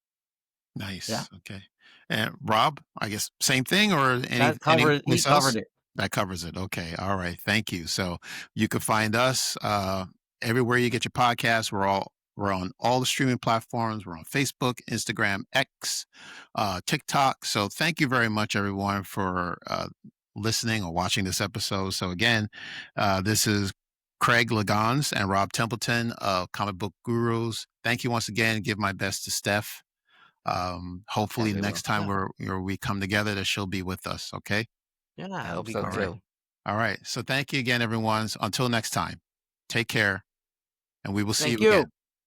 Nice. Yeah. Okay. And Rob, I guess same thing or He any place else? covered it. That covers it. Okay. All right. Thank you. So you can find us everywhere you get your podcasts. We're on all the streaming platforms. We're on Facebook, Instagram, X, TikTok. So thank you very much, everyone, for listening or watching this episode. So again, this is Craig Lagans and Rob Templeton of Comic Book Gurus. Thank you once again. Give my best to Steph. Hopefully Definitely next time we come together that she'll be with us. Okay. Yeah, I it'll hope be so great. too. All right. So thank you again, everyone. Until next time, take care and we will see Thank you again. you.